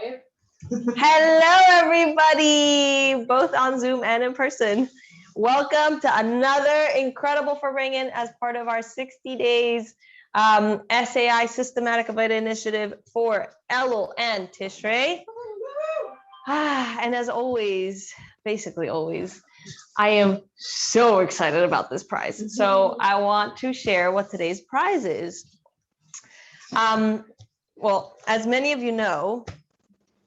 Hello, everybody, both on Zoom and in person. Welcome to another incredible Farbrengen as part of our 60 days SAI Systematic Avodah Initiative for Elul and Tishrei. And as always, basically always, I am so excited about this prize. So I want to share what today's prize is. Well, as many of you know,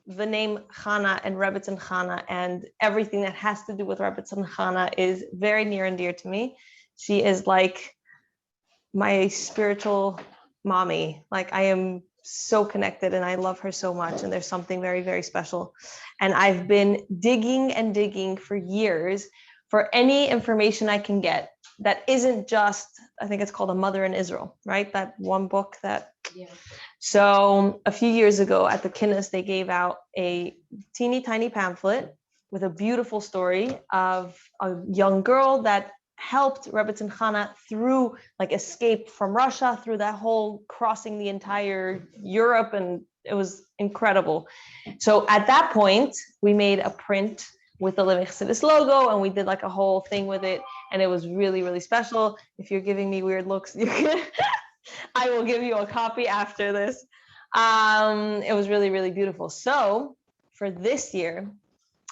the name Chana and Rebbetzin Chana and everything that has to do with Rebbetzin Chana is very near and dear to me. She is like my spiritual mommy. Like, I am so connected and I love her so much. And there's something very, very special. And I've been digging and digging for years for any information I can get that isn't just, I think it's called A Mother in Israel, right? That one book that. Yeah. So a few years ago at the Kinnis, they gave out a teeny tiny pamphlet with a beautiful story of a young girl that helped Rebbetzin Chana through, like, escape from Russia, through that whole crossing the entire Europe, and it was incredible. So at that point, we made a print with the Living Chassidus logo, and we did like a whole thing with it, and it was really, really special. If you're giving me weird looks, you can I will give you a copy after this. It was really, really beautiful. So for this year,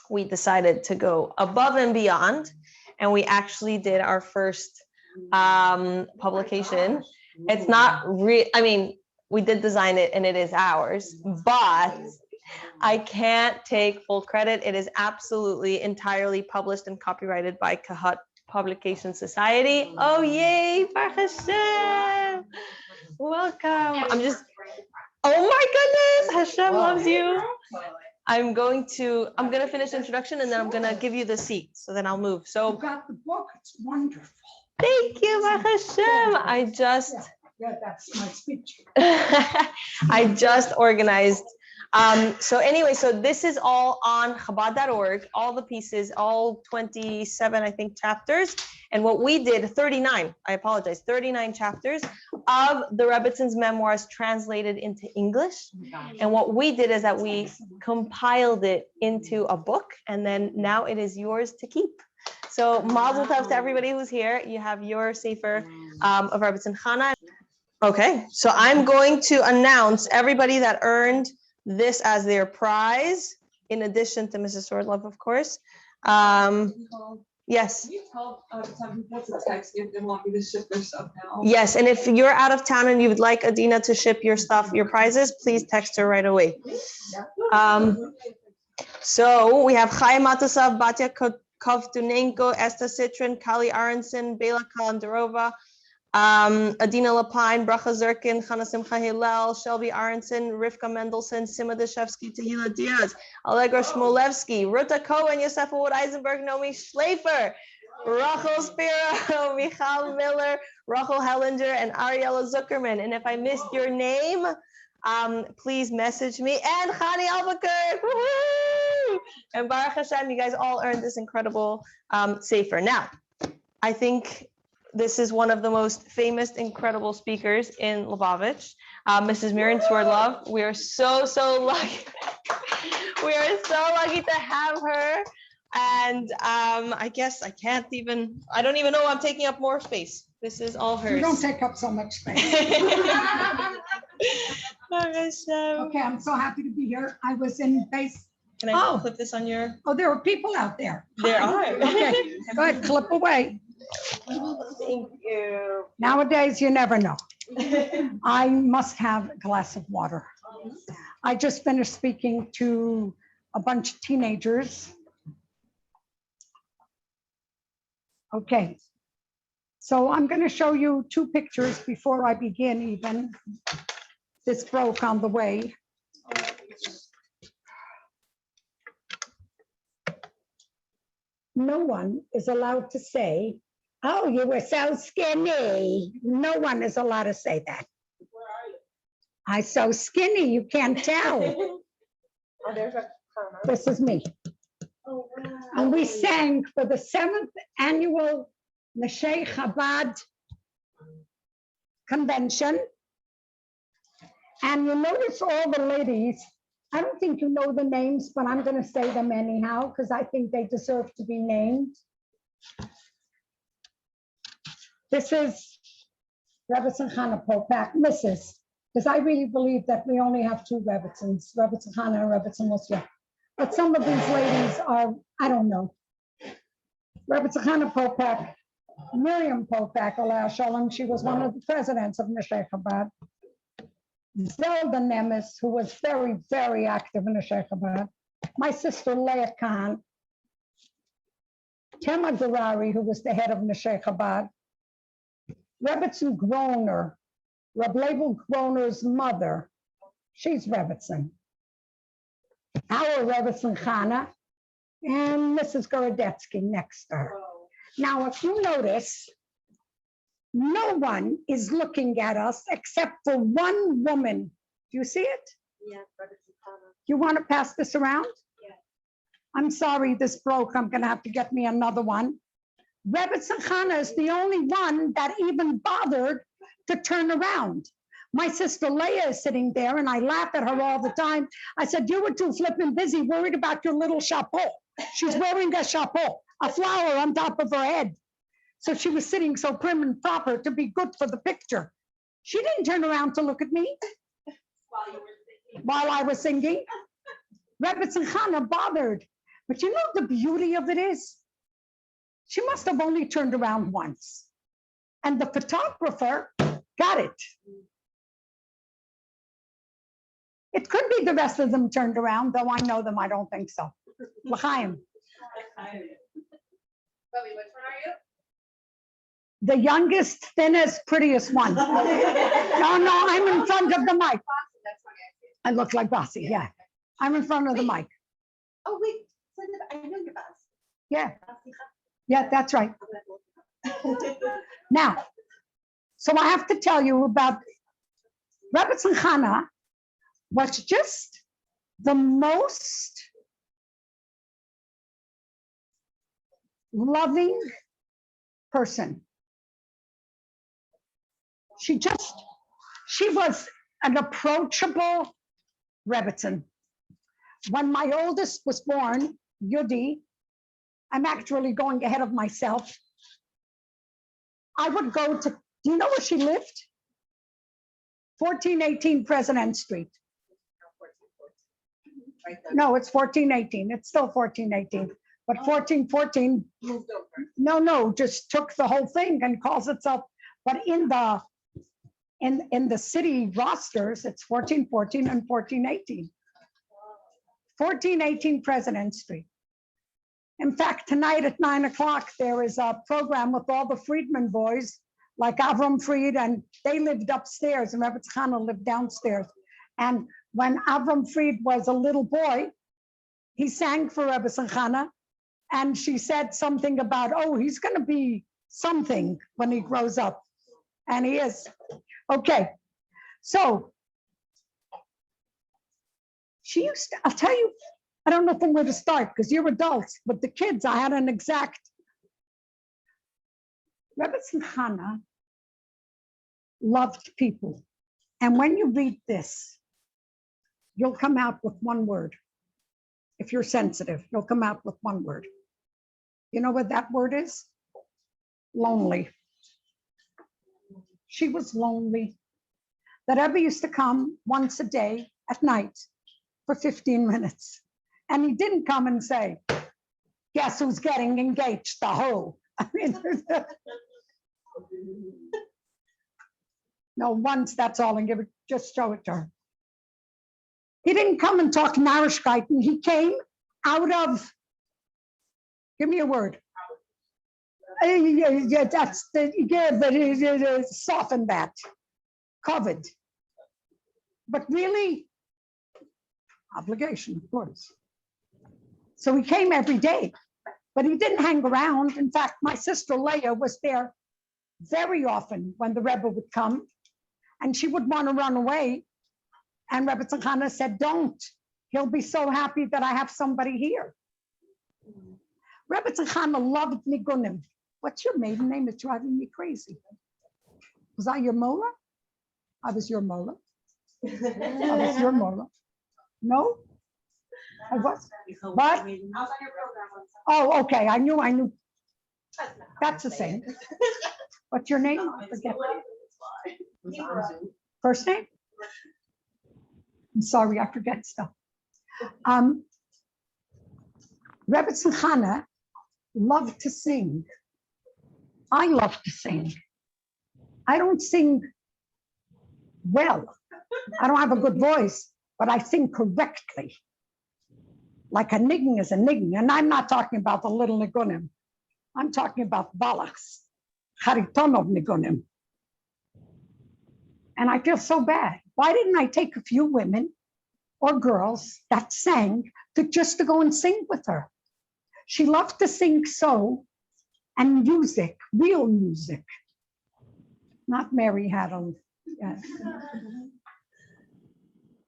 we decided to go above and beyond, and we actually did our first publication. It's not I mean, we did design it and it is ours, but I can't take full credit. It is absolutely entirely published and copyrighted by Kahat Publication Society. Oh, yay, Baruch Hashem. Welcome. Oh my goodness, Hashem loves you. I'm gonna finish the introduction and then I'm gonna give you the seat. So then I'll move. So you got the book, it's wonderful. Thank you, Baruch Hashem. Yeah, that's my speech. I just organized. So anyway, so this is all on Chabad.org, all the pieces, all 27, I think, chapters. And what we did, 39 chapters of the Rebbetzins memoirs translated into English. And what we did is that we compiled it into a book, and then now it is yours to keep. So mazel tov to everybody who's here. You have your sefer of Rebbetzin Chana. Okay, so I'm going to announce everybody that earned this as their prize, in addition to Mrs. Swerdlov, of course. Yes. Can you tell some people to text if they want me to ship their stuff now? Yes, and if you're out of town and you would like Adina to ship your stuff, your prizes, please text her right away. So we have Chaim Matasav, Batya Kovtunenko, Esther Citrin, Kali Aronson, Bela Kalandarova, Adina Lapine, Bracha Zirkin, Chana Simcha Hillel, Shelby Aronson, Rivka Mendelson, Sima Deshevsky, Tehila Diaz, Allegra Shmolevsky, Ruta Cohen, Yosefa Wood Eisenberg, Nomi Schleifer, Rachel Spiro, Michal Miller, Rachel Hellinger, and Ariella Zuckerman. And if I missed your name, please message me. And Chani Albuquerque, woohoo! And Baruch Hashem, you guys all earned this incredible sefer. Now, I think this is one of the most famous, incredible speakers in Lubavitch, Mrs. Miriam Swerdlov. We are so lucky. We are so lucky to have her. And I guess I don't even know I'm taking up more space. This is all hers. You don't take up so much space. Okay, I'm so happy to be here. I was in base. Can I clip this on your? Oh, there are people out there. There are. Okay, go ahead, clip away. Thank you. Nowadays, you never know. I must have a glass of water. I just finished speaking to a bunch of teenagers. Okay, so I'm going to show you two pictures before I begin even. This broke on the way. No one is allowed to say, "Oh, you were so skinny." No one is allowed to say that. Where are you? I'm so skinny, you can't tell. Oh, there's a camera. This is me. Oh, wow. And we sang for the 7th annual Neshei Chabad convention. And you notice all the ladies I don't think you know the names, but I'm going to say them anyhow because I think they deserve to be named. This is Rebbetzin Chana Popak, Mrs. Because I really believe that we only have two Rebbetzins, Rebbetzin Chana and Rebbetzin Musya. But some of these ladies are, I don't know. Rebbetzin Chana Popak, Miriam Popak, Alaa Shalom, she was one of the presidents of Neshei Chabad. Zelda Nemes, who was very, very active in Neshei Chabad. My sister Leah Khan. Tema Garari, who was the head of Neshei Chabad. Rebbetzin Groner, Reb Leibel Groner's mother. She's Rebbetzin. Our Rebbetzin Chana and Mrs. Gorodetsky next to her. Now, if you notice, no one is looking at us except for one woman. Do you see it? Yeah. You want to pass this around? Yeah. I'm sorry, this broke. I'm going to have to get me another one. Rebbetzin Chana is the only one that even bothered to turn around. My sister Leah is sitting there and I laugh at her all the time. I said, you were too flippin' busy worried about your little chapeau. She's wearing a chapeau, a flower on top of her head. So she was sitting so prim and proper to be good for the picture. She didn't turn around to look at me while I was singing. Rebbetzin Chana bothered. But you know the beauty of it is? She must have only turned around once. And the photographer got it. It could be the rest of them turned around, though I know them, I don't think so. L'chaim. Bobby, which one are you? The youngest, thinnest, prettiest one. No, I'm in front of the mic. I look like Bossy, yeah. I'm in front of the mic. Oh, wait. I know your boss. Yeah, yeah, that's right. Now, so I have to tell you about Rebbetzin Chana was just the most loving person. She was an approachable Rebbetzin. When my oldest was born, Yudi, I'm actually going ahead of myself. I would go to, do you know where she lived? 1418 President Street. No, it's 1418. It's still 1418. But 1414, no, just took the whole thing and calls itself, but in the city rosters, it's 1414 and 1418. 1418 President Street. In fact, tonight at 9 o'clock, there is a program with all the Friedman boys, like Avram Fried, and they lived upstairs, and Rebbetzin Chana lived downstairs. And when Avram Fried was a little boy, he sang for Rebbetzin Chana, and she said something about, oh, he's going to be something when he grows up. And he is. Okay. So she used to, I'll tell you, I don't know from where to start because you're adults, but the kids, I had an exact. Rebbetzin Chana loved people. And when you read this, you'll come out with one word. If you're sensitive, you'll come out with one word. You know what that word is? Lonely. She was lonely. The Rebbe used to come once a day at night for 15 minutes. And he didn't come and say, guess who's getting engaged? The hoe. I mean, no, once, that's all, and give it, just show it to her. He didn't come and talk Narishkeit, he came out of, give me a word. Yeah, that's the, yeah, but it soften that, covered. But really, obligation, of course. So he came every day, but he didn't hang around. In fact, my sister Leah was there very often when the Rebbe would come, and she would want to run away. And Rebbetzin Chana said, don't. He'll be so happy that I have somebody here. Rebbetzin Chana loved nigunim. What's your maiden name? It's driving me crazy. Was I your mola? I was your mola. I was your mola. No? I was. What? Oh, okay. I knew. That's the same. What's your name? I forget. First name? I'm sorry, I forget stuff. Rebbetzin Chana loved to sing. I love to sing. I don't sing well. I don't have a good voice, but I sing correctly. Like a niggin is a niggin. And I'm not talking about the little nigunim. I'm talking about balachs, charitonov nigunim. And I feel so bad. Why didn't I take a few women or girls that sang to go and sing with her? She loved to sing so, and music, real music. Not Mary Haddle.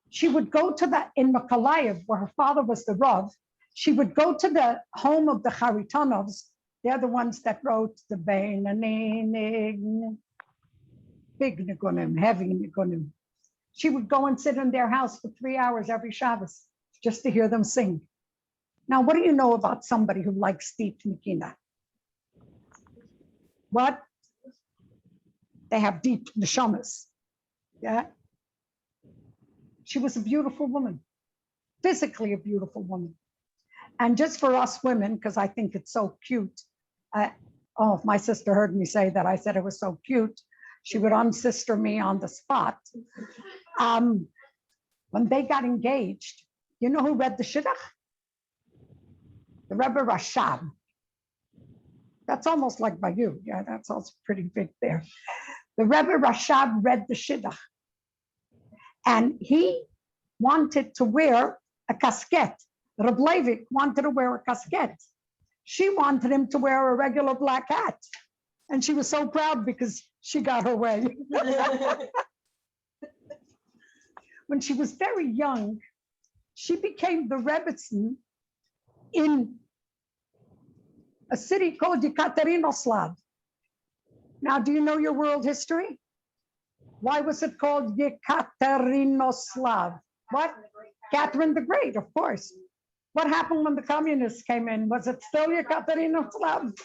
She would go to in Mykolaiv, where her father was the Rav, she would go to the home of the Charitonovs. They're the ones that wrote the big nigunim, heavy nigunim. She would go and sit in their house for 3 hours every Shabbos just to hear them sing. Now, what do you know about somebody who likes deep nikina? What? They have deep neshamas. Yeah. She was a beautiful woman, physically a beautiful woman. And just for us women, because I think it's so cute. Oh, if my sister heard me say that, I said it was so cute, she would unsister me on the spot. When they got engaged, you know who read the Shidduch? The Rebbe Rashab. That's almost like by you. Yeah, that's also pretty big there. The Rebbe Rashab read the Shidduch. And he wanted to wear a casquette. Reb Leivik wanted to wear a casquette. She wanted him to wear a regular black hat. And she was so proud because she got her way. When she was very young, she became the Rebbetzin in a city called Yekaterinoslav. Now, do you know your world history? Why was it called Yekaterinoslav? What? Catherine the Great, of course. What happened when the communists came in? Was it still Yekaterinoslav?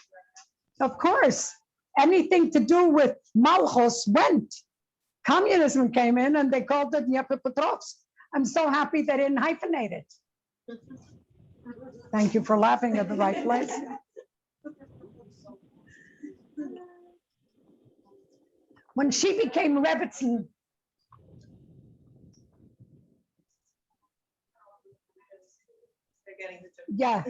Of course. Anything to do with Malchus went. Communism came in and they called it Dnepropetrovsk. I'm so happy they didn't hyphenate it. Thank you for laughing at the right place. When she became Rebbetzin, yeah.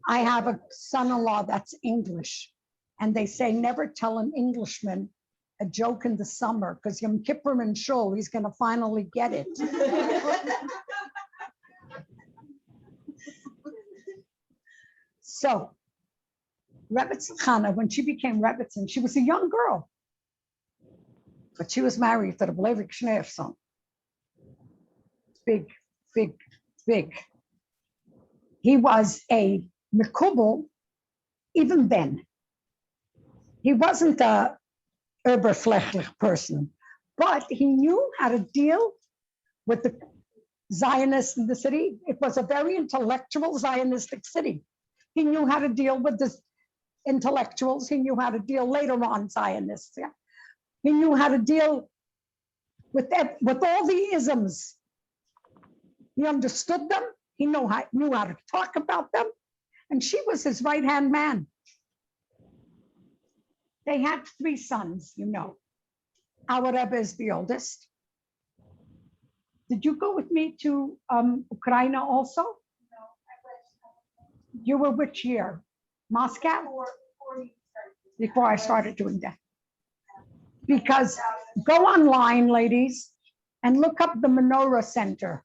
I have a son-in-law that's English, and they say never tell an Englishman a joke in the summer because Yom Kippur and Shul, he's going to finally get it. So, Rebbetzin Chana, when she became Rebbetzin, she was a young girl, but she was married to the Blevik Shneir son. Big. He was a Mekubal even then. He wasn't a Oberflächlich person, but he knew how to deal with the Zionists in the city. It was a very intellectual Zionistic city. He knew how to deal with the intellectuals. He knew how to deal later on Zionists. Yeah. He knew how to deal with all the isms. He understood them. He knew how to talk about them. And she was his right-hand man. They had 3 sons, you know. Our Rebbe is the oldest. Did you go with me to Ukraine also? No. You were which year? Moscow? Before I started doing that. Because go online, ladies, and look up the Menorah Center.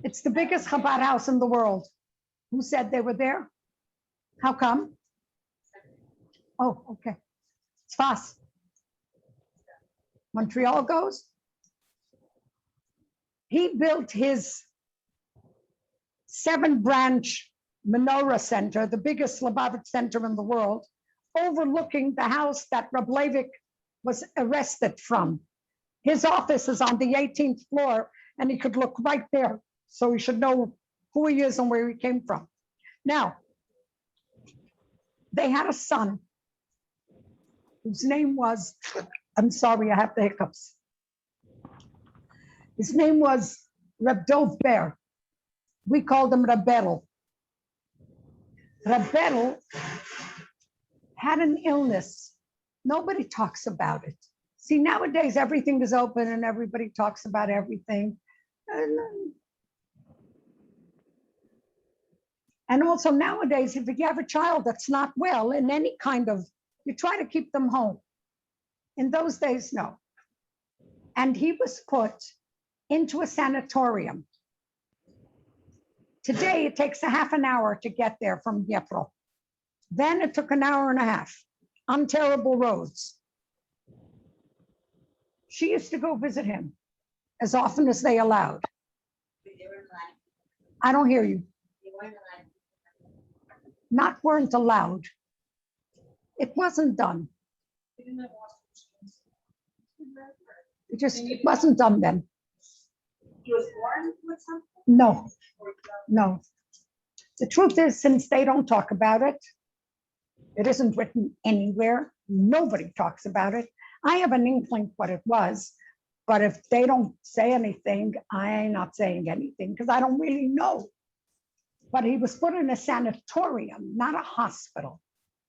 It's the biggest Chabad house in the world. Who said they were there? How come? Oh, okay. It's fast. Montreal goes. He built his 7-branch Menorah Center, the biggest Lubavitch center in the world, overlooking the house that Reb Leivik was arrested from. His office is on the 18th floor, and he could look right there. So he should know who he is and where he came from. Now, they had a son whose name was, I'm sorry, I have the hiccups. His name was Reb Dov Ber. We called him Rebbetzin. Rebbetzin had an illness. Nobody talks about it. See, nowadays everything is open and everybody talks about everything. And also nowadays, if you have a child that's not well in any kind of, you try to keep them home. In those days, no. And he was put into a sanatorium. Today, it takes a half an hour to get there from Dnipro. Then it took an hour and a half on terrible roads. She used to go visit him as often as they allowed. I don't hear you. Not weren't allowed. It wasn't done. It wasn't done then. He was born with something? No, no. The truth is, since they don't talk about it, it isn't written anywhere. Nobody talks about it. I have an inkling what it was, but if they don't say anything, I ain't not saying anything because I don't really know. But he was put in a sanatorium, not a hospital.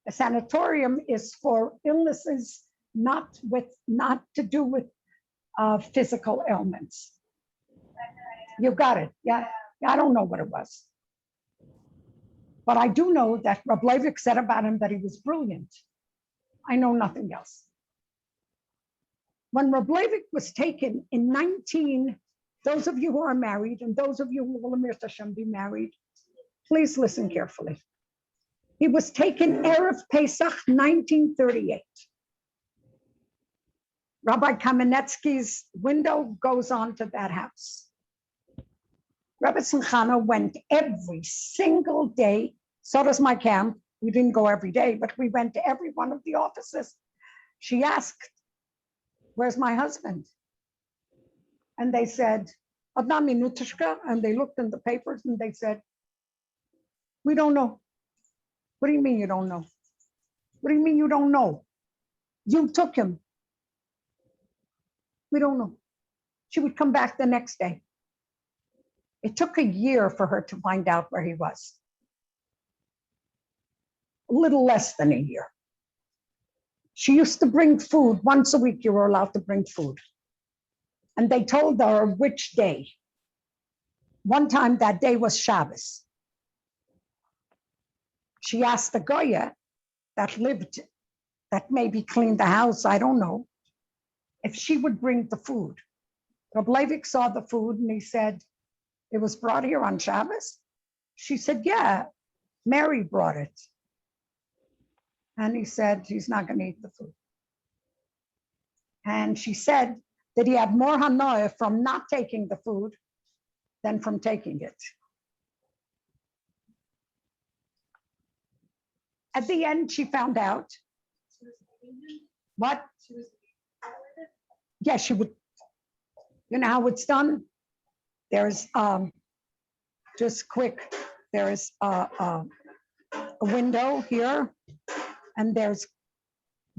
A sanatorium is for illnesses not to do with physical ailments. You got it. Yeah, I don't know what it was. But I do know that Reb Leivik said about him that he was brilliant. I know nothing else. When Reb Leivik was taken in those of you who are married and those of you who will be married, please listen carefully. He was taken Erev Pesach 1938. Rabbi Kamenetsky's window goes on to that house. Rebbetzin Chana went every single day. So does my camp. We didn't go every day, but we went to every one of the offices. She asked, "Where's my husband?" And they said, "Adna minutishka," and they looked in the papers and they said, "We don't know." What do you mean you don't know? What do you mean you don't know? You took him. We don't know. She would come back the next day. It took a year for her to find out where he was. A little less than a year. She used to bring food. Once a week, you were allowed to bring food. And they told her which day. One time that day was Shabbos. She asked the Goya that maybe cleaned the house, I don't know, if she would bring the food. Reb Leivik saw the food and he said, "It was brought here on Shabbos?" She said, "Yeah, Mary brought it." And he said, "He's not going to eat the food." And she said that he had more hanoah from not taking the food than from taking it. At the end, she found out. What? Yes, she would. You know how it's done? There's just quick. There's a window here, and there's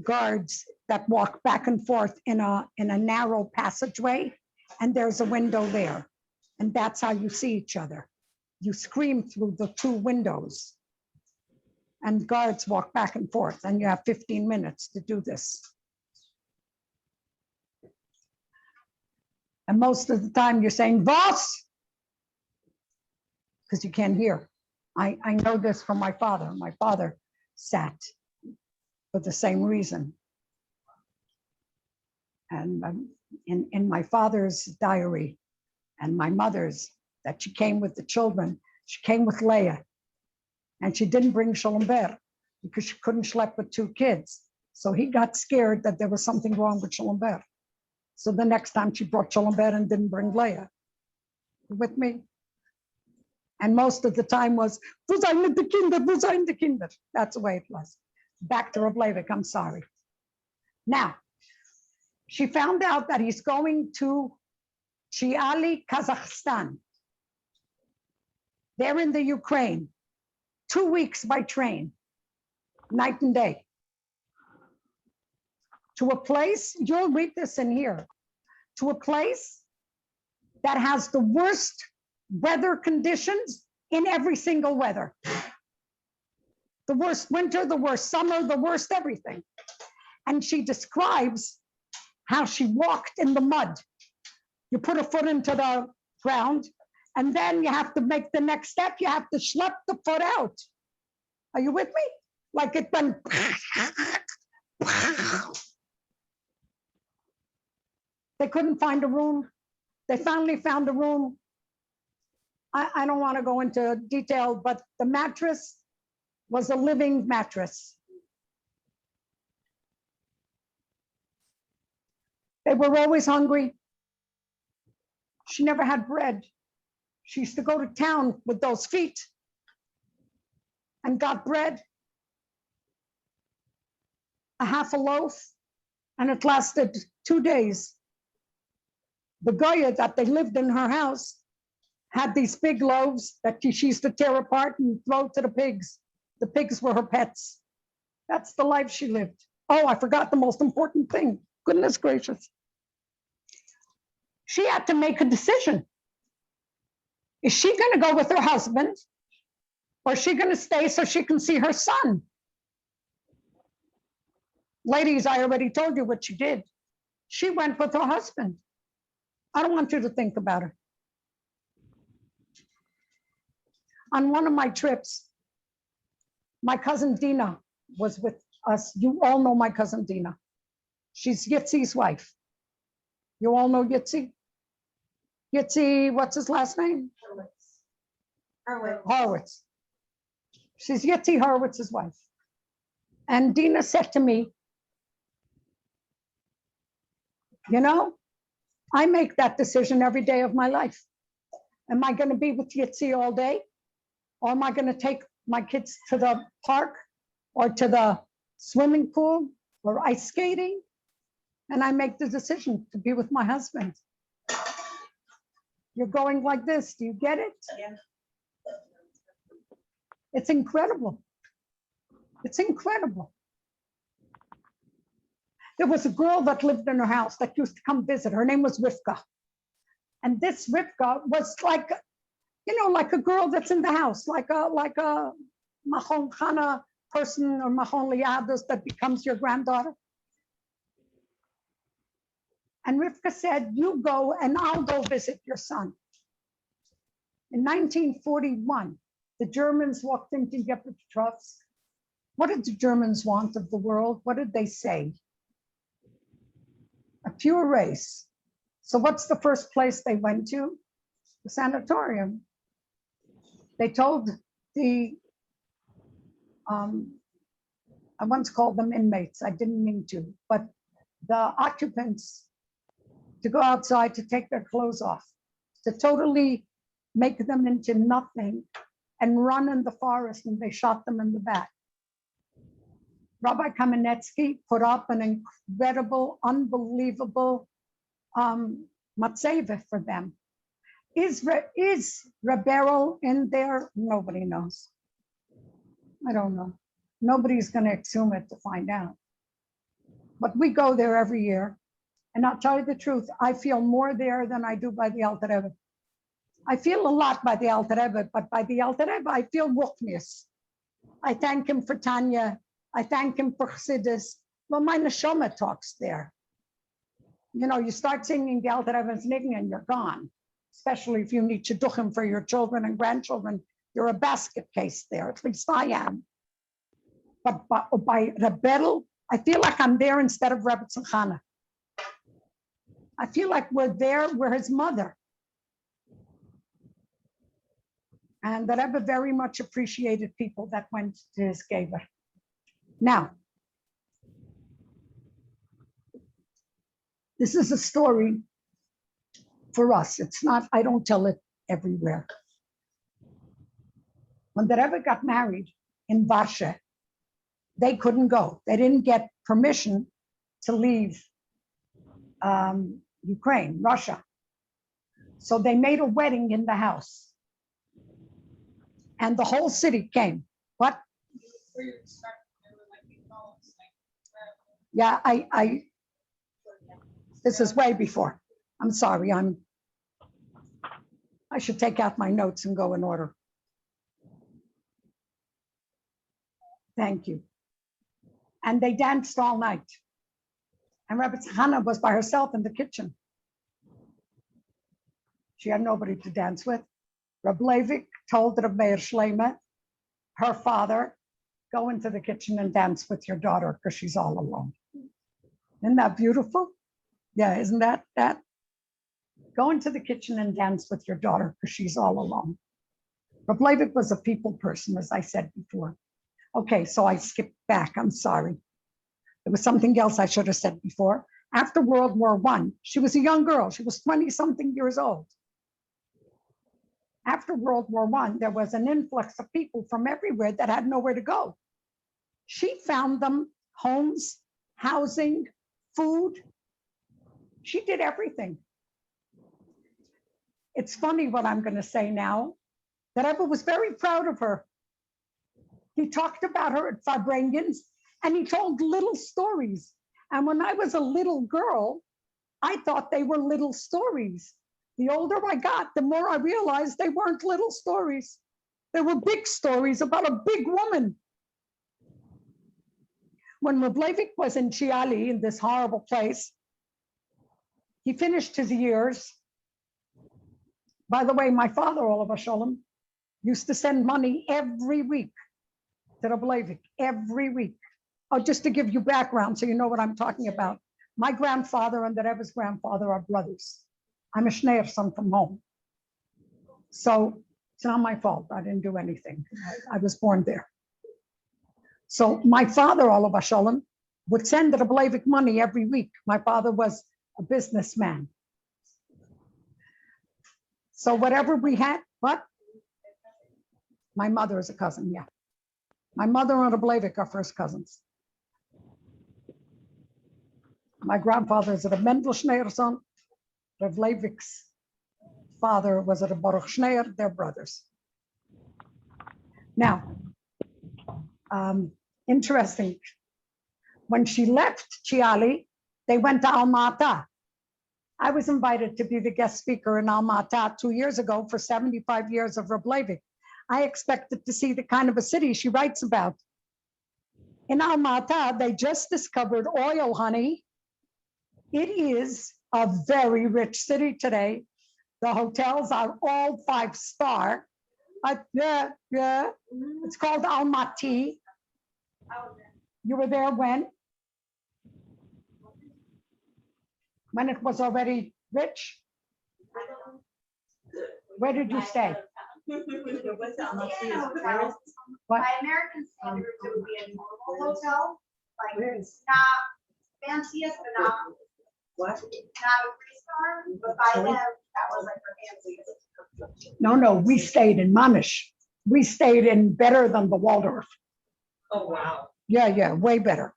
guards that walk back and forth in a narrow passageway, and there's a window there, and that's how you see each other. You scream through the two windows, and guards walk back and forth, and you have 15 minutes to do this. And most of the time you're saying, "Boss," because you can't hear. I know this from my father. My father sat for the same reason. And in my father's diary and my mother's, that she came with the children, she came with Leah. And she didn't bring Shalom Ber because she couldn't schlep with two kids. So he got scared that there was something wrong with Shalom Ber. So the next time she brought Shalom Ber and didn't bring Leah. With me? And most of the time was, "Wo sind die Kinder? Wo sind die Kinder?" That's the way it was. Back to Reb Leivik, I'm sorry. Now, She found out that he's going to Chiali, Kazakhstan. They're in the Ukraine, 2 weeks by train, night and day. To a place, you'll read this in here, to a place that has the worst weather conditions in every single weather. The worst winter, the worst summer, the worst everything. And she describes how she walked in the mud. You put a foot into the ground, and then you have to make the next step. You have to schlep the foot out. Are you with me? Like it went. They couldn't find a room. They finally found a room. I don't want to go into detail, but the mattress was a living mattress. They were always hungry. She never had bread. She used to go to town with those feet and got bread, a half a loaf, and it lasted 2 days. The Goya that they lived in her house had these big loaves that she used to tear apart and throw to the pigs. The pigs were her pets. That's the life she lived. Oh, I forgot the most important thing. Goodness gracious. She had to make a decision. Is she going to go with her husband, or is she going to stay so she can see her son? Ladies, I already told you what she did. She went with her husband. I don't want you to think about her. On one of my trips, my cousin Dina was with us. You all know my cousin Dina. She's Yitzi's wife. You all know Yitzi? Yitzi, what's his last name? Horowitz. She's Yitzi Horowitz's wife. And Dina said to me, you know, I make that decision every day of my life. Am I going to be with Yitzi all day? Or am I going to take my kids to the park or to the swimming pool or ice skating? And I make the decision to be with my husband. You're going like this. Do you get it? Yeah. It's incredible. It's incredible. There was a girl that lived in her house that used to come visit. Her name was Rivka. And this Rivka was like, you know, like a girl that's in the house, like a Machon Chana person or Machon Liados that becomes your granddaughter. And Rivka said, you go and I'll go visit your son. In 1941, the Germans walked into Yepetrovsk. What did the Germans want of the world? What did they say? A pure race. So what's the first place they went to? The sanatorium. They told the, I once called them inmates, I didn't mean to, but the occupants to go outside to take their clothes off, to totally make them into nothing and run in the forest, and they shot them in the back. Rabbi Kamenetsky put up an incredible, unbelievable matzeva for them. Is Rebbetzin in there? Nobody knows. I don't know. Nobody's going to exhume it to find out. But we go there every year. And I'll tell you the truth, I feel more there than I do by the Alter Rebbe. I feel a lot by the Alter Rebbe, but by the Alter Rebbe, I feel ruchnius. I thank him for Tanya. I thank him for Chassidus. Well, my neshama talks there. You know, you start singing the Alter Rebbe's niggin and you're gone. Especially if you need shidduchim for your children and grandchildren. You're a basket case there, at least I am. But by Rebbetzin, I feel like I'm there instead of Rebbetzin Chana. I feel like we're there, we're his mother. And the Rebbe very much appreciated people that went to his kever. Now, this is a story for us. It's not, I don't tell it everywhere. When the Rebbe got married in Varsha, they couldn't go. They didn't get permission to leave Ukraine, Russia. So they made a wedding in the house. And the whole city came. What? Yeah, this is way before. I'm sorry, I should take out my notes and go in order. Thank you. And they danced all night. And Rebbetzin Chana was by herself in the kitchen. She had nobody to dance with. Reb Leivik told Reb Meir Shleima, her father, go into the kitchen and dance with your daughter because she's all alone. Isn't that beautiful? Yeah, isn't that? Go into the kitchen and dance with your daughter because she's all alone. Reb Leivik was a people person, as I said before. Okay, so I skipped back. I'm sorry. There was something else I should have said before. After World War I, she was a young girl. She was 20-something years old. After World War I, there was an influx of people from everywhere that had nowhere to go. She found them homes, housing, food. She did everything. It's funny what I'm going to say now. The Rebbe was very proud of her. He talked about her at Farbrengen, and he told little stories. And when I was a little girl, I thought they were little stories. The older I got, the more I realized they weren't little stories. They were big stories about a big woman. When Reb Leivik was in Chiali, in this horrible place, he finished his years. By the way, my father, Olav Sholem, used to send money every week to Reb Leivik, every week. Oh, just to give you background so you know what I'm talking about. My grandfather and the Rebbe's grandfather are brothers. I'm a Schneer son from home. So it's not my fault. I didn't do anything. I was born there. So my father, Olav Sholem, would send Reb Leivik money every week. My father was a businessman. So whatever we had, what? My mother is a cousin, yeah. My mother and Reb Leivik are first cousins. My grandfather is a Mendel Schneer son. Reb Leivik's father was a Baruch Schneer, they're brothers. Now, interesting. When she left Chiali, they went to Almaty. I was invited to be the guest speaker in Almaty 2 years ago for 75 years of Reb Leivik. I expected to see the kind of a city she writes about. In Almaty, they just discovered oil, honey. It is a very rich city today. The hotels are all 5-star. Yeah. It's called Almaty. You were there when? When it was already rich? Where did you stay? By What? American standards, it would be a normal hotel, like not fanciest, but not a 3-star, but by them, that was like the fanciest. No, we stayed in Mamish. We stayed in better than the Waldorf. Oh, wow. Yeah, way better.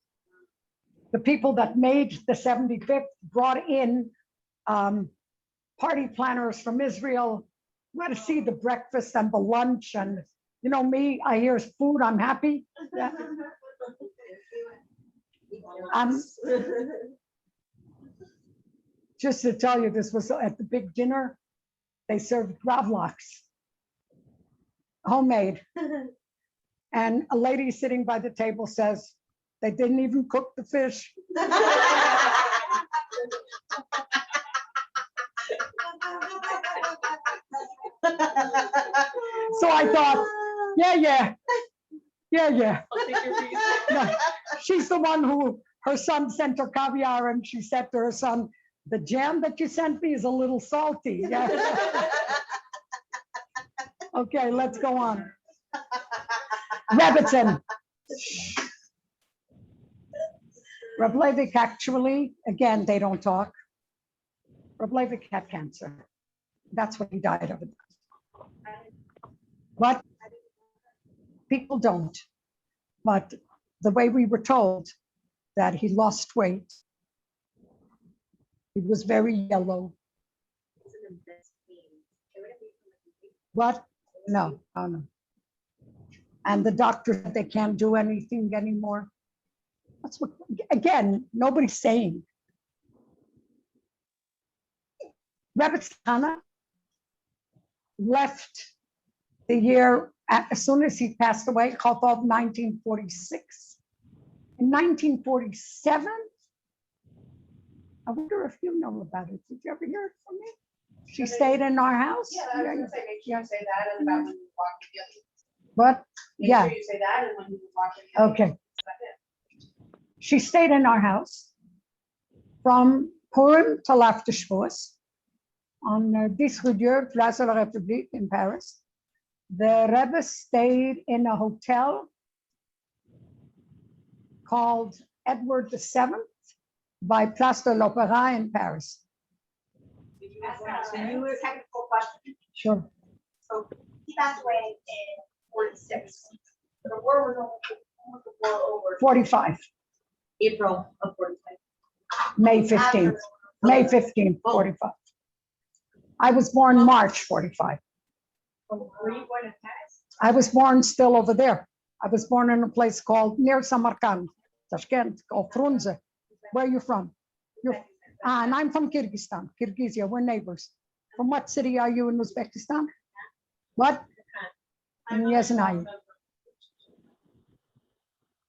The people that made the 75th brought in party planners from Israel. You got to see the breakfast and the lunch, and you know me, I hear food, I'm happy. Yeah. Just to tell you, this was at the big dinner. They served gravlax, homemade. And a lady sitting by the table says, they didn't even cook the fish. So I thought, yeah. I'll take your piece. No, she's the one who, her son sent her caviar, and she said to her son, the jam that you sent me is a little salty. Yeah. Okay, let's go on. Rebbetzin. Reb Leivik actually, again, they don't talk. Reb Leivik had cancer. That's what he died of. But people don't. But the way we were told that he lost weight It was very yellow. What? No, oh no. And the doctor said they can't do anything anymore. That's what, again, nobody's saying. Rebbetzin Chana left the year, as soon as he passed away, Chaf of 1946. In 1947, I wonder if you know about it. Did you ever hear it from me? She stayed in our house. Yeah, I was gonna say, make sure you say that and about when you walk in the other. What? Make Yeah, sure you say that and when you walk in the other. okay. She stayed in our house from Purim till after Shavuos on this rue Place de la République in Paris. The Rebbe stayed in a hotel called Edward VII by Place de l'Opéra in Paris. That's a technical question. Sure. So he passed away in 46. The war was almost the war over. 45, April of 45. May 15th, May 15th, 45. I was born March 45. Were you born in Paris? I was born still over there. I was born in a place called near Samarkand, Tashkent, called Frunze. Where are you from? And I'm from Kyrgyzstan, Kyrgyzia. We're neighbors. From what city are you in Uzbekistan? What? In Yezhnaya.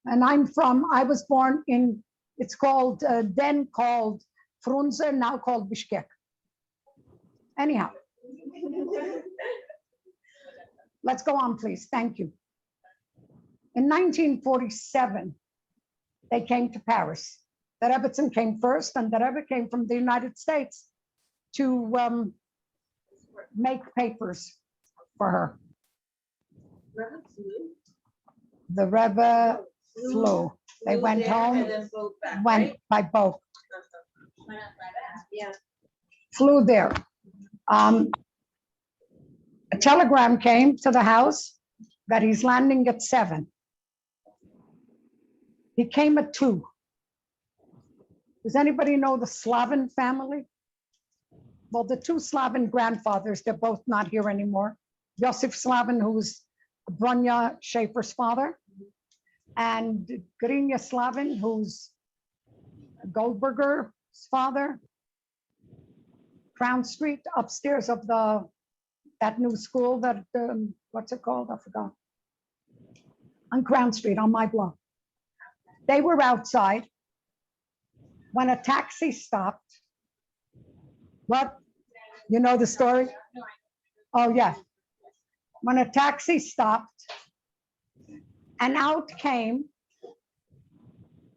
And I was born in, it's called, then called Frunze, now called Bishkek. Anyhow. Let's go on, please. Thank you. In 1947, they came to Paris. The Rebbetzin came first, and the Rebbe came from the United States to make papers for her. The Rebbe flew. They went home, went by boat. Yeah. Flew there. A telegram came to the house that he's landing at 7. He came at 2. Does anybody know the Slavin family? Well, the 2 Slavin grandfathers, they're both not here anymore. Yosef Slavin, who's Bronya Schaefer's father, and Grinya Slavin, who's Goldberger's father. Crown Street, upstairs of that new school that, what's it called? I forgot. On Crown Street, on my block. They were outside when a taxi stopped. What? You know the story? Oh, yeah. When a taxi stopped and out came,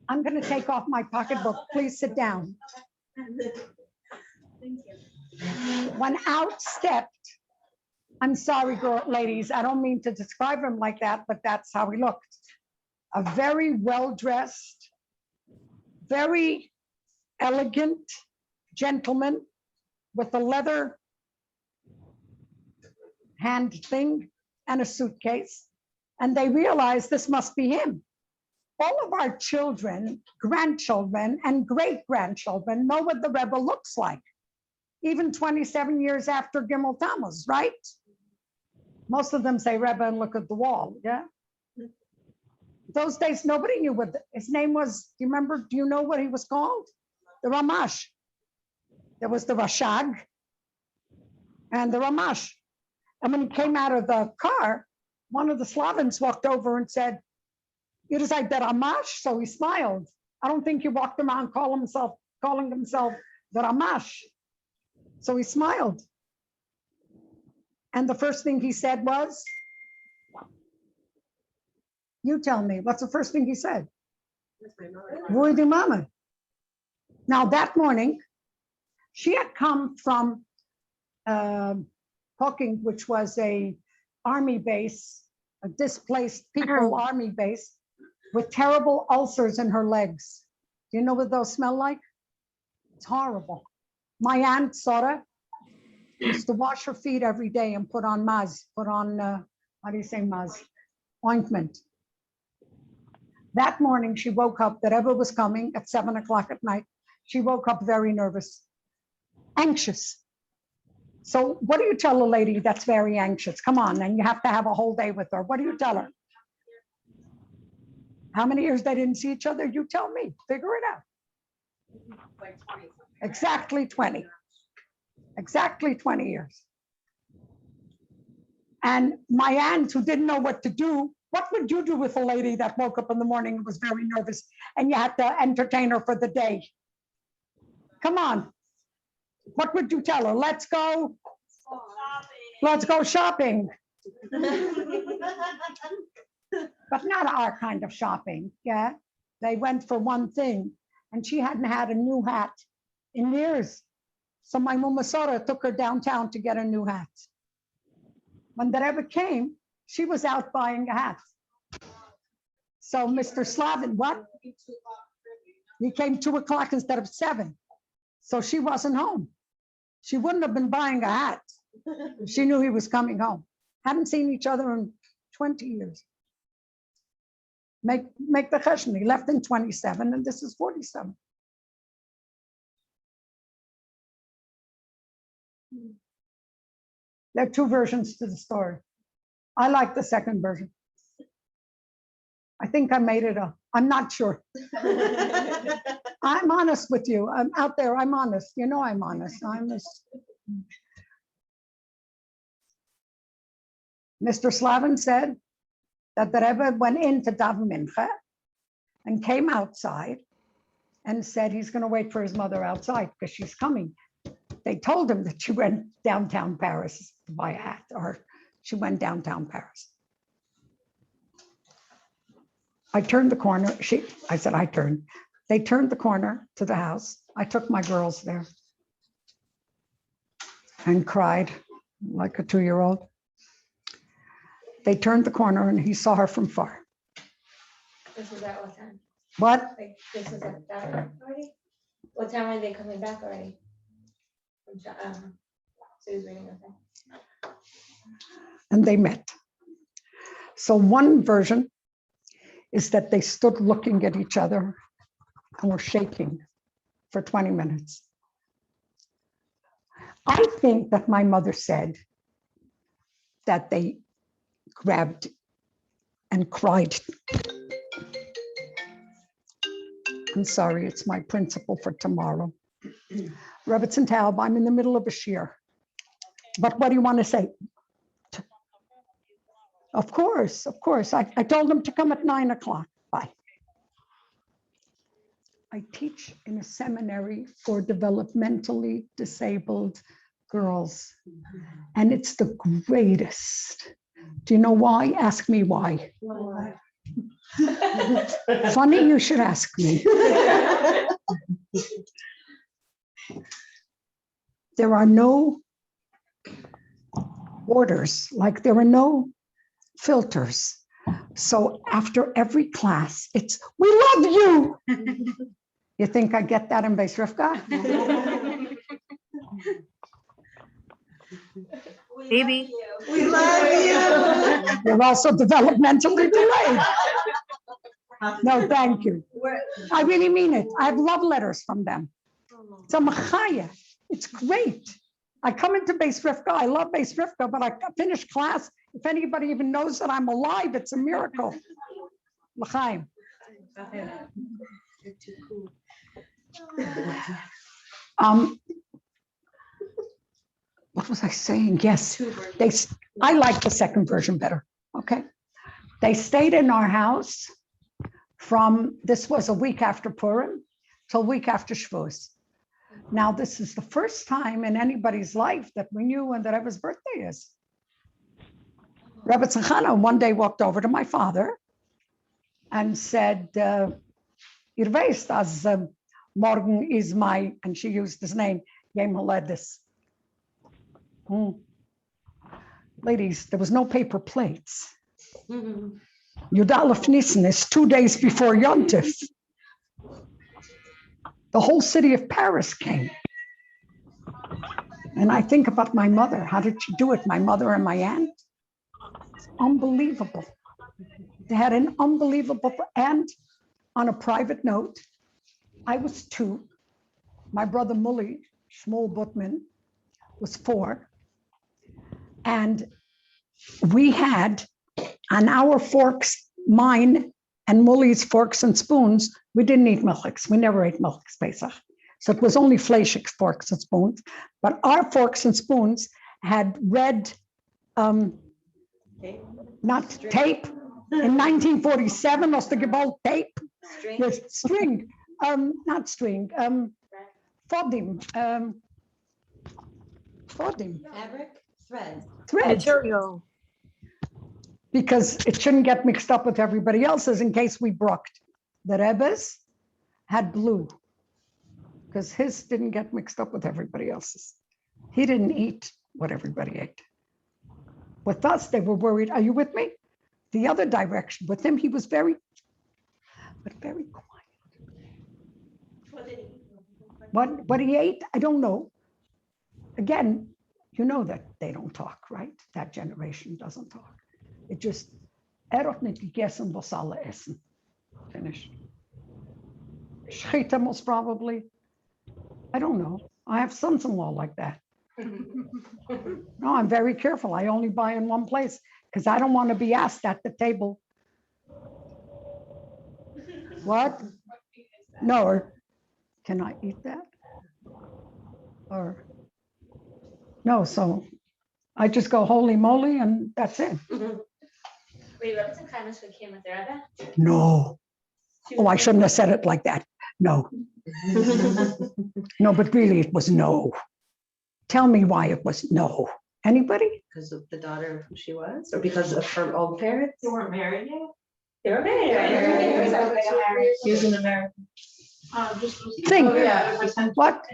I'm going to take off my pocketbook. Please sit down. When out stepped, I'm sorry, ladies, I don't mean to describe him like that, but that's how he looked. A very well-dressed, very elegant gentleman with a leather hand thing and a suitcase. And they realized this must be him. All of our children, grandchildren, and great-grandchildren know what the Rebbe looks like. Even 27 years after Gimel Tammuz, right? Most of them say Rebbe and look at the wall, yeah? Those days, nobody knew what his name was. Do you remember, do you know what he was called? The Ramash. There was the Rashag and the Ramash. And when he came out of the car, one of the Slavins walked over and said, "It is like the Ramash," so he smiled. I don't think he walked around calling himself the Ramash. So he smiled. And the first thing he said was, you tell me, what's the first thing he said? Vurdi Mama. Now that morning, she had come from Poking, which was a army base, a displaced people army base with terrible ulcers in her legs. Do you know what those smell like? It's horrible. My aunt, Sora, used to wash her feet every day and put on maz, how do you say maz? Ointment. That morning, she woke up, the Rebbe was coming at 7 o'clock at night. She woke up very nervous. anxious. So what do you tell a lady that's very anxious? Come on, and you have to have a whole day with her. What do you tell her? How many years they didn't see each other? You tell me, figure it out. Like 20 something. Exactly 20. Exactly 20 years. And my aunt, who didn't know what to do, what would you do with a lady that woke up in the morning and was very nervous and you had to entertain her for the day? Come on. What would you tell her? Let's go shopping. But not our kind of shopping, yeah? They went for one thing, and she hadn't had a new hat in years. So my Mama Sora took her downtown to get a new hat. When the Rebbe came, she was out buying a hat. So Mr. Slavin, what? He came 2 o'clock instead of 7. So she wasn't home. She wouldn't have been buying a hat if she knew he was coming home. Hadn't seen each other in 20 years. Make the cheshbon. He left in 27 and this is 47. There are 2 versions to the story. I like the second version. I think I made it up. I'm not sure. I'm honest with you. I'm out there. I'm honest. You know I'm honest. Mr. Slavin said that the Rebbe went into Daven Mincha and came outside and said he's going to wait for his mother outside because she's coming. They told him that she went downtown Paris to buy a hat, or she went downtown Paris. I turned the corner. I said, I turned. They turned the corner to the house. I took my girls there and cried like a 2-year-old. They turned the corner and he saw her from far. This was at what time? What? Like, this was at that already? What time are they coming back already? So he was reading, okay. And they met. So one version is that they stood looking at each other and were shaking for 20 minutes. I think that my mother said that they grabbed and cried. I'm sorry, it's my principle for tomorrow. Rebbetzin Chana, I'm in the middle of a shiur. But what do you want to say? Of course. I told them to come at 9 o'clock. Bye. I teach in a seminary for developmentally disabled girls. And it's the greatest. Do you know why? Ask me why. Why? Funny you should ask me. There are no borders, like there are no filters. So after every class, it's, we love you. You think I get that in Beis Rivka? Maybe. We love you. You're also developmentally delayed. No, thank you. I really mean it. I have love letters from them. It's a machaya. It's great. I come into Beis Rivka. I love Beis Rivka, but I finish class. If anybody even knows that I'm alive, it's a miracle. L'chaim. You're too cool. What was I saying? Yes, I like the second version better. Okay. They stayed in our house this was a week after Purim till a week after Shavuos. Now, this is the first time in anybody's life that we knew when the Rebbe's birthday is. Rebbetzin Chana one day walked over to my father and said, Ihr weißt, as morgen is my, and she used his name, Yom Haledes. Ladies, there was no paper plates. Yud Aleph Nisan is 2 days before Yom Tif. The whole city of Paris came. And I think about my mother. How did she do it? My mother and my aunt? It's unbelievable. They had an unbelievable, and on a private note, I was 2. My brother Mully Shmuel Butman was 4. And we had on our forks, mine and Mully's forks and spoons, we didn't eat milchiks. We never ate milchiks Pesach. So it was only Fleischik's forks and spoons. But our forks and spoons had red, not tape. In 1947, was the Gebal tape. Yes, string, not string, fodim, Fabric, thread. Material. Because it shouldn't get mixed up with everybody else's in case we brooked. The Rebbe's had blue because his didn't get mixed up with everybody else's. He didn't eat what everybody ate. With us, they were worried. Are you with me? The other direction. With him, he was very quiet. What he ate, I don't know. Again, you know that they don't talk, right? That generation doesn't talk. It just, hat nicht gegessen, was alle essen. Finished. Schita most probably. I don't know. I have sons-in-law like that. No, I'm very careful. I only buy in one place because I don't want to be asked at the table. What? No, or can I eat that? Or no, so I just go holy moly and that's it. Wait, Rebbetzin Chana came with the Rebbe? No. Oh, I shouldn't have said it like that. No. No, but really it was no. Tell me why it was no. Anybody? Because of the daughter of who she was, or because of her old parents? They weren't married yet? They were married, right? He was an American. Think. Oh, yeah. What?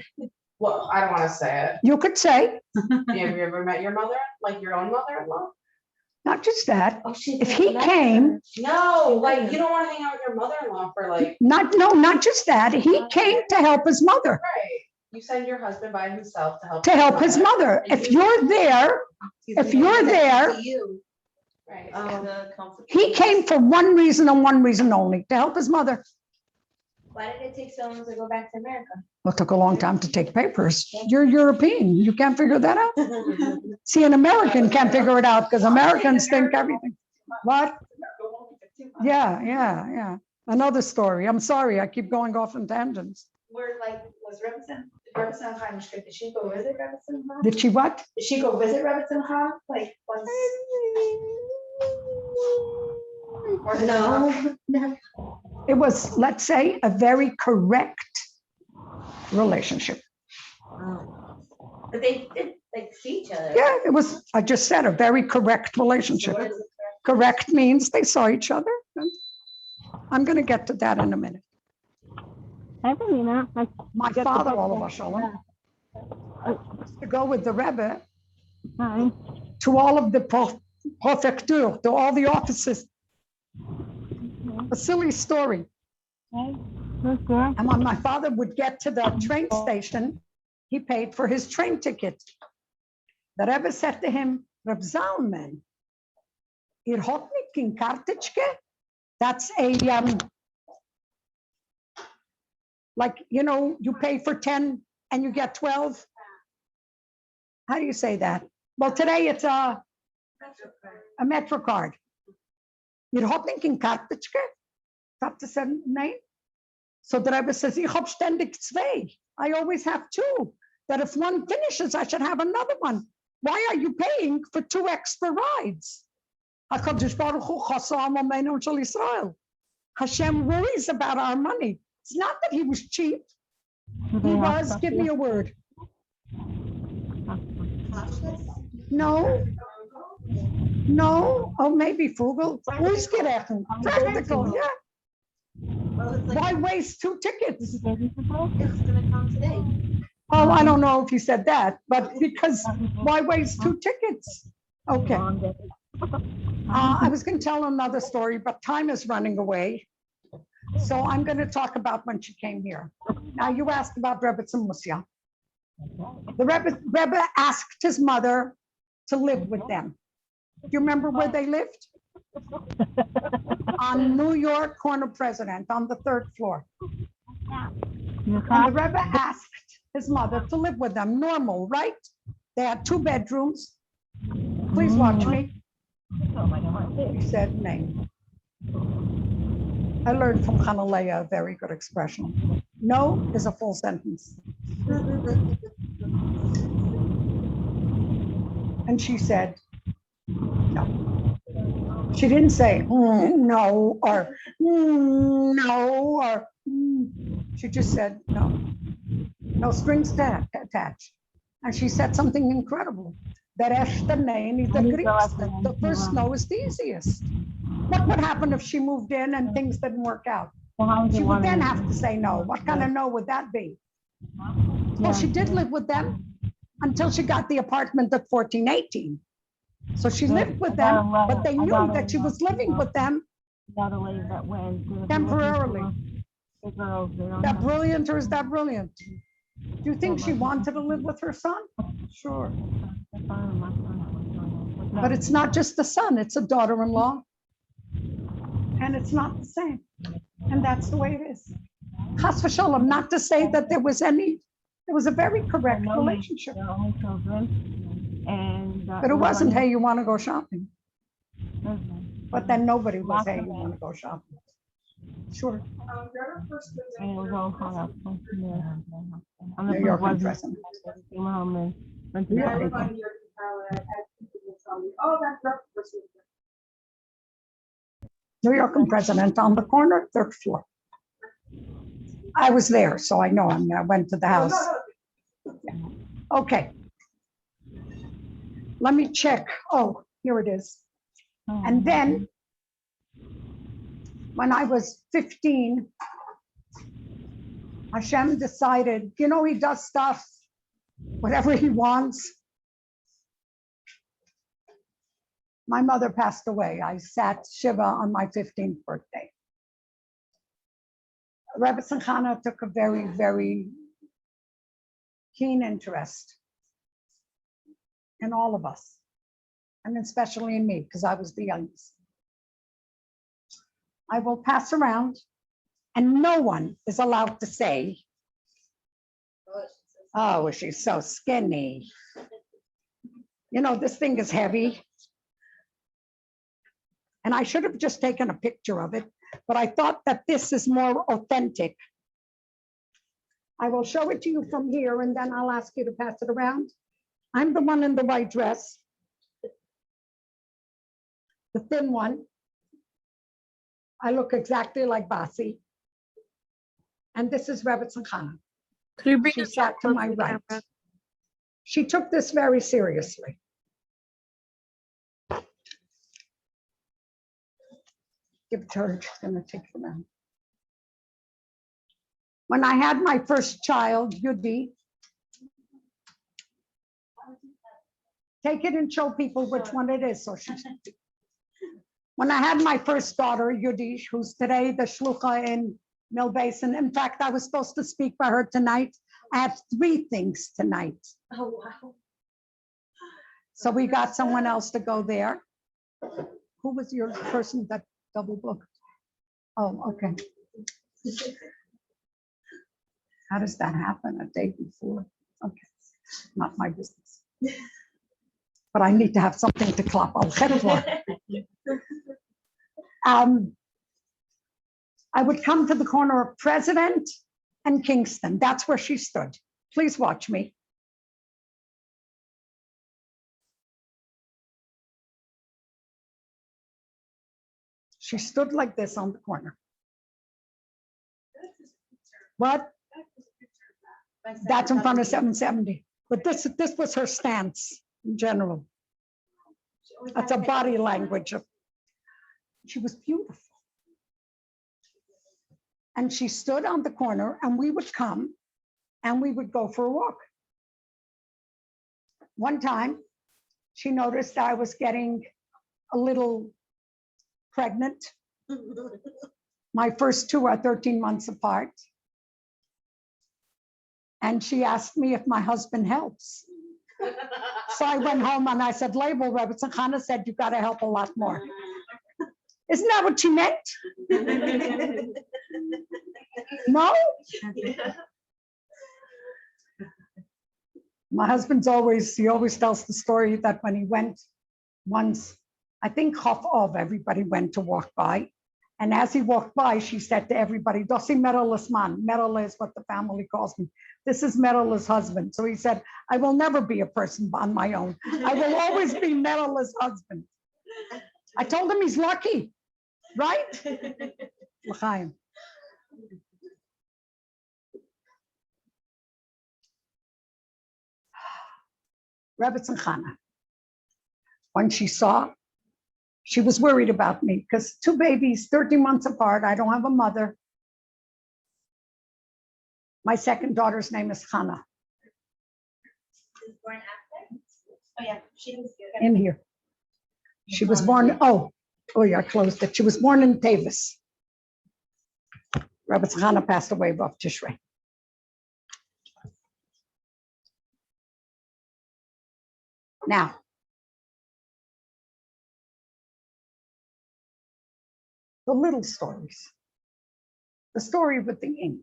Well, I don't want to say it. You could say, Have you ever met your mother, like your own mother-in-law? not just that. Oh, she If he came, No, like you don't want to hang out with your mother-in-law for like, not just that. He came to help his mother. right. You send your husband by himself to help. To help his mother. If you're there, if you're there, You. Right. he came for one reason and one reason only, to help his mother. Why did it take so long to go back to America? Well, it took a long time to take papers. You're European. You can't figure that out. See, an American can't figure it out because Americans think everything. What? Yeah. Another story. I'm sorry. I keep going off in tangents. We're like, was Rebbetzin Chana strict? Did she go visit Rebbetzin Chana? Did she what? Did she go visit Rebbetzin Chana? Like, once? Or No. It was, let's say, a very correct relationship. But they did like see each other. Yeah, it was, I just said, a very correct relationship. Correct means they saw each other. I'm going to get to that in a minute. My father, all of us, Shalom, used to go with the Rebbe to all of the prefecture, to all the offices. A silly story. And when my father would get to the train station, he paid for his train ticket. The Rebbe said to him, Reb Zalman, ihr habt nicht kein Kartitschke? That's a, like, you know, you pay for 10 and you get 12. How do you say that? Well, today it's a Metro card. Ihr habt nicht kein Kartitschke? Vater said, nee. So the Rebbe says, ich hab ständig zwei. I always have 2. That if one finishes, I should have another one. Why are you paying for 2 extra rides? HaKadosh Baruch Hu chasam ameinu shel Yisrael. Hashem worries about our money. It's not that he was cheap. He was, give me a word. No. Oh, maybe frugal. Ausgerechnet. Practical, yeah. Why waste 2 tickets? It's gonna come today. Oh, I don't know if he said that, but because why waste 2 tickets? Okay. I was going to tell another story, but time is running away. So I'm going to talk about when she came here. Now you asked about Rebbetzin Musya. The Rebbe asked his mother to live with them. Do you remember where they lived? On New York Corner President on the 3rd floor. And the Rebbe asked his mother to live with them. Normal, right? They had 2 bedrooms. Please watch me. He said, "Name." I learned from Hanalea a very good expression. No is a full sentence. And she said, no. She didn't say, no, or no, or she just said, no. No strings attached. And she said something incredible. The first no is the easiest. What would happen if she moved in and things didn't work out? She would then have to say no. What kind of no would that be? Well, she did live with them until she got the apartment at 1418. So she lived with them, but they knew that she was living with them temporarily. Is that brilliant or is that brilliant? Do you think she wanted to live with her son? Sure. But it's not just the son, it's a daughter-in-law. And it's not the same. And that's the way it is. Chas v'sholom, not to say that there was a very correct relationship. But it wasn't, hey, you want to go shopping. But then nobody was, hey, you want to go shopping. Sure. New York president. New York president on the corner, 3rd floor. I was there, so I know. I mean, I went to the house. Yeah. Okay. Let me check. Oh, here it is. And then when I was 15, Hashem decided, you know, he does stuff, whatever he wants. My mother passed away. I sat Shiva on my 15th birthday. Rebbetzin Chana took a very, very keen interest in all of us, and especially in me, because I was the youngest. I will pass around, and no one is allowed to say, oh, she's so skinny. You know, this thing is heavy. And I should have just taken a picture of it, but I thought that this is more authentic. I will show it to you from here, and then I'll ask you to pass it around. I'm the one in the white dress, the thin one. I look exactly like Basi. And this is Rebbetzin Chana. She sat to my right. She took this very seriously. Give it to her, she's gonna take it around. When I had my first child, Yudi, take it and show people which one it is. So when I had my first daughter, Yudi, who's today the shlucha in Mill Basin. In fact, I was supposed to speak by her tonight. I have 3 things tonight. Oh, wow. So we got someone else to go there. Who was your person that double booked? Oh, okay. How does that happen a day before? Okay, not my business. But I need to have something to clap on head for. I would come to the corner of President and Kingston. That's where she stood. Please watch me. She stood like this on the corner. What? That's in front of 770. But this was her stance in general. That's a body language. She was beautiful. And she stood on the corner, and we would come and we would go for a walk. One time, she noticed I was getting a little pregnant. My first 2 are 13 months apart. And she asked me if my husband helps. So I went home and I said, label, Rebbetzin Chana said, you got to help a lot more. Isn't that what she meant? No? My husband's he always tells the story that when he went once, I think half of everybody went to walk by. And as he walked by, she said to everybody, Dossi Merola's man. Merola is what the family calls me. This is Merola's husband. So he said, I will never be a person on my own. I will always be Merola's husband. I told him he's lucky, right? L'chaim. Rebbetzin Chana. When she saw, she was worried about me because 2 babies, 13 months apart. I don't have a mother. My second daughter's name is Chana. Born after? Oh, yeah, she was good. In here. She was born, oh yeah, I closed it. She was born in Tavis. Rebbetzin Chana passed away of Tishrei. Now, the little stories. The story with the ink.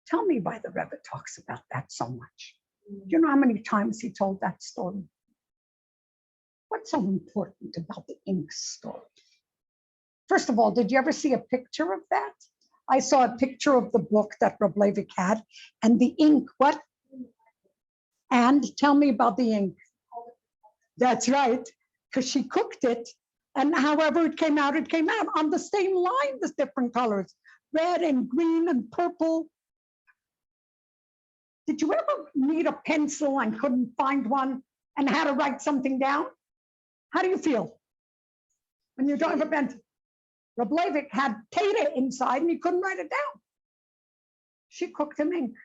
Tell me why the Rebbe talks about that so much. Do you know how many times he told that story? What's so important about the ink story? First of all, did you ever see a picture of that? I saw a picture of the book that Reb Leivik had, and the ink, what? And tell me about the ink. That's right, because she cooked it, and however it came out on the same line, there's different colors, red and green and purple. Did you ever need a pencil and couldn't find one and had to write something down? How do you feel when you don't have a pencil? Reb Leivik had Tata inside and he couldn't write it down. She cooked him ink.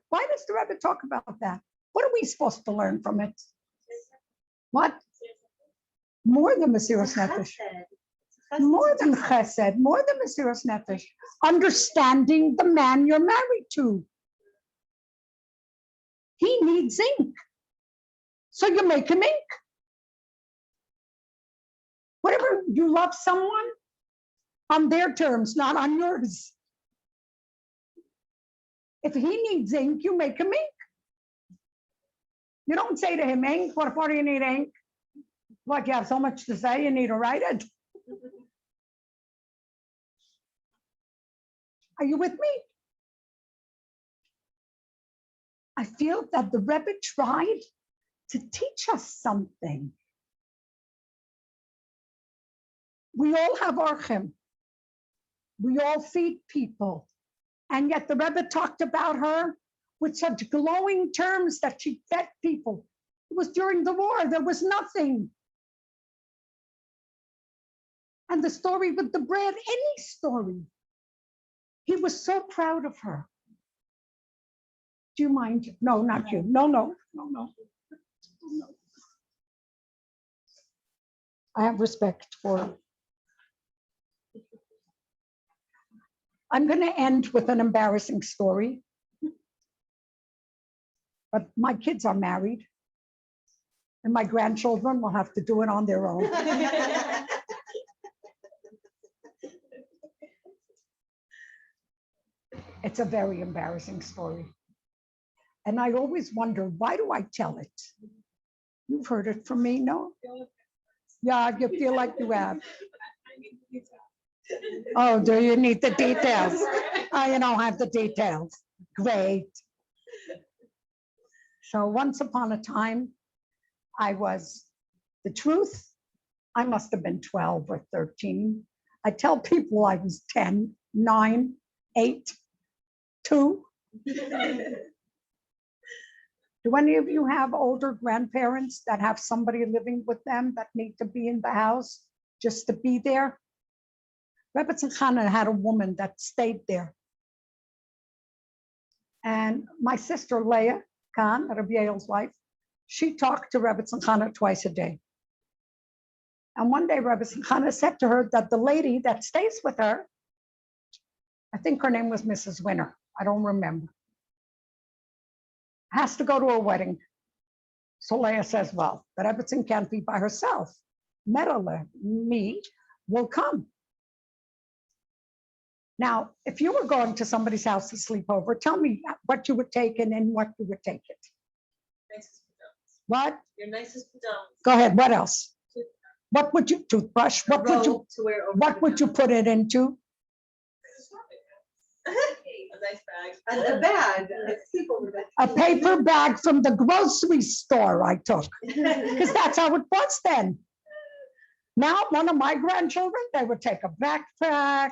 Why does the Rebbe talk about that? What are we supposed to learn from it? What? More than Mesiras Nefesh. More than Chesed, more than Mesiras Nefesh. Understanding the man you're married to. He needs ink. So you make him ink. Whatever, you love someone on their terms, not on yours. If he needs ink, you make him ink. You don't say to him, ink, what for do you need ink? What, you have so much to say, you need to write it? Are you with me? I feel that the Rebbe tried to teach us something. We all have archim. We all feed people. And yet the Rebbe talked about her with such glowing terms that she fed people. It was during the war, there was nothing. And the story with the bread, any story. He was so proud of her. Do you mind? No, not you. No. I have respect for. I'm going to end with an embarrassing story. But my kids are married. And my grandchildren will have to do it on their own. It's a very embarrassing story. And I always wonder, why do I tell it? You've heard it from me, no? Yeah, you feel like you have. Oh, do you need the details? I don't have the details. Great. So once upon a time, the truth, I must have been 12 or 13. I tell people I was 10, 9, 8, 2. Do any of you have older grandparents that have somebody living with them that need to be in the house just to be there? Rebbetzin Chana had a woman that stayed there. And my sister Leah Khan, Rabbi Yael's wife, she talked to Rebbetzin Chana twice a day. And one day Rebbetzin Chana said to her that the lady that stays with her, I think her name was Mrs. Winter, I don't remember, has to go to a wedding. So Leah says, well, the Rebbetzin can't be by herself. Merole, me, will come. Now, if you were going to somebody's house to sleep over, tell me what you would take and in what you would take it. Nicest pajamas. What? Your nicest pajamas. Go ahead. What else? What would you toothbrush? What would you Robe to wear over what the would you put it into? A nice bag. And a bag. Let's sleep over that. A paper bag from the grocery store I took, because that's how it was then. Now, one of my grandchildren, they would take a backpack,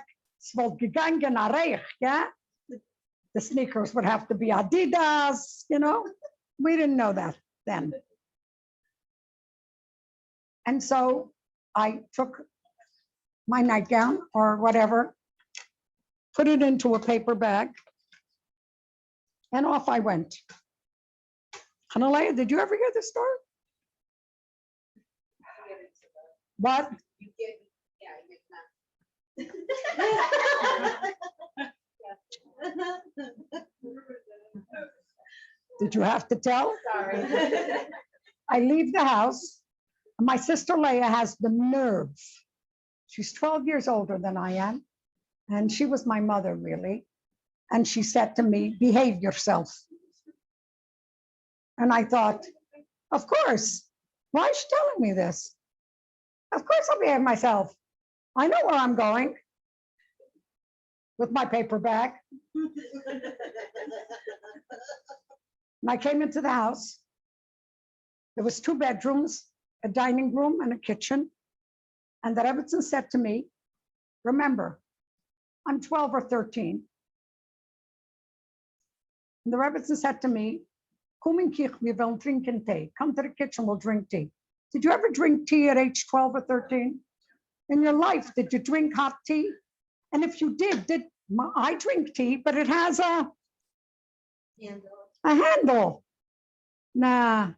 yeah? The sneakers would have to be Adidas, you know? We didn't know that then. And so I took my nightgown or whatever, put it into a paper bag, and off I went. Hanalea, did you ever hear this story? What? You get, yeah, you get Did you have to tell? Sorry. I leave the house. And my sister Leah has the nerve. She's 12 years older than I am. And she was my mother, really. And she said to me, behave yourself. And I thought, of course. Why is she telling me this? Of course I'll behave myself. I know where I'm going with my paper bag. And I came into the house. There was 2 bedrooms, a dining room and a kitchen. And the Rebbetzin said to me, remember, I'm 12 or 13. And the Rebbetzin said to me, come in kich, we will drink tea. Come to the kitchen, we'll drink tea. Did you ever drink tea at age 12 or 13? In your life, did you drink hot tea? And if you did, I drink tea, but it has a handle. Nah,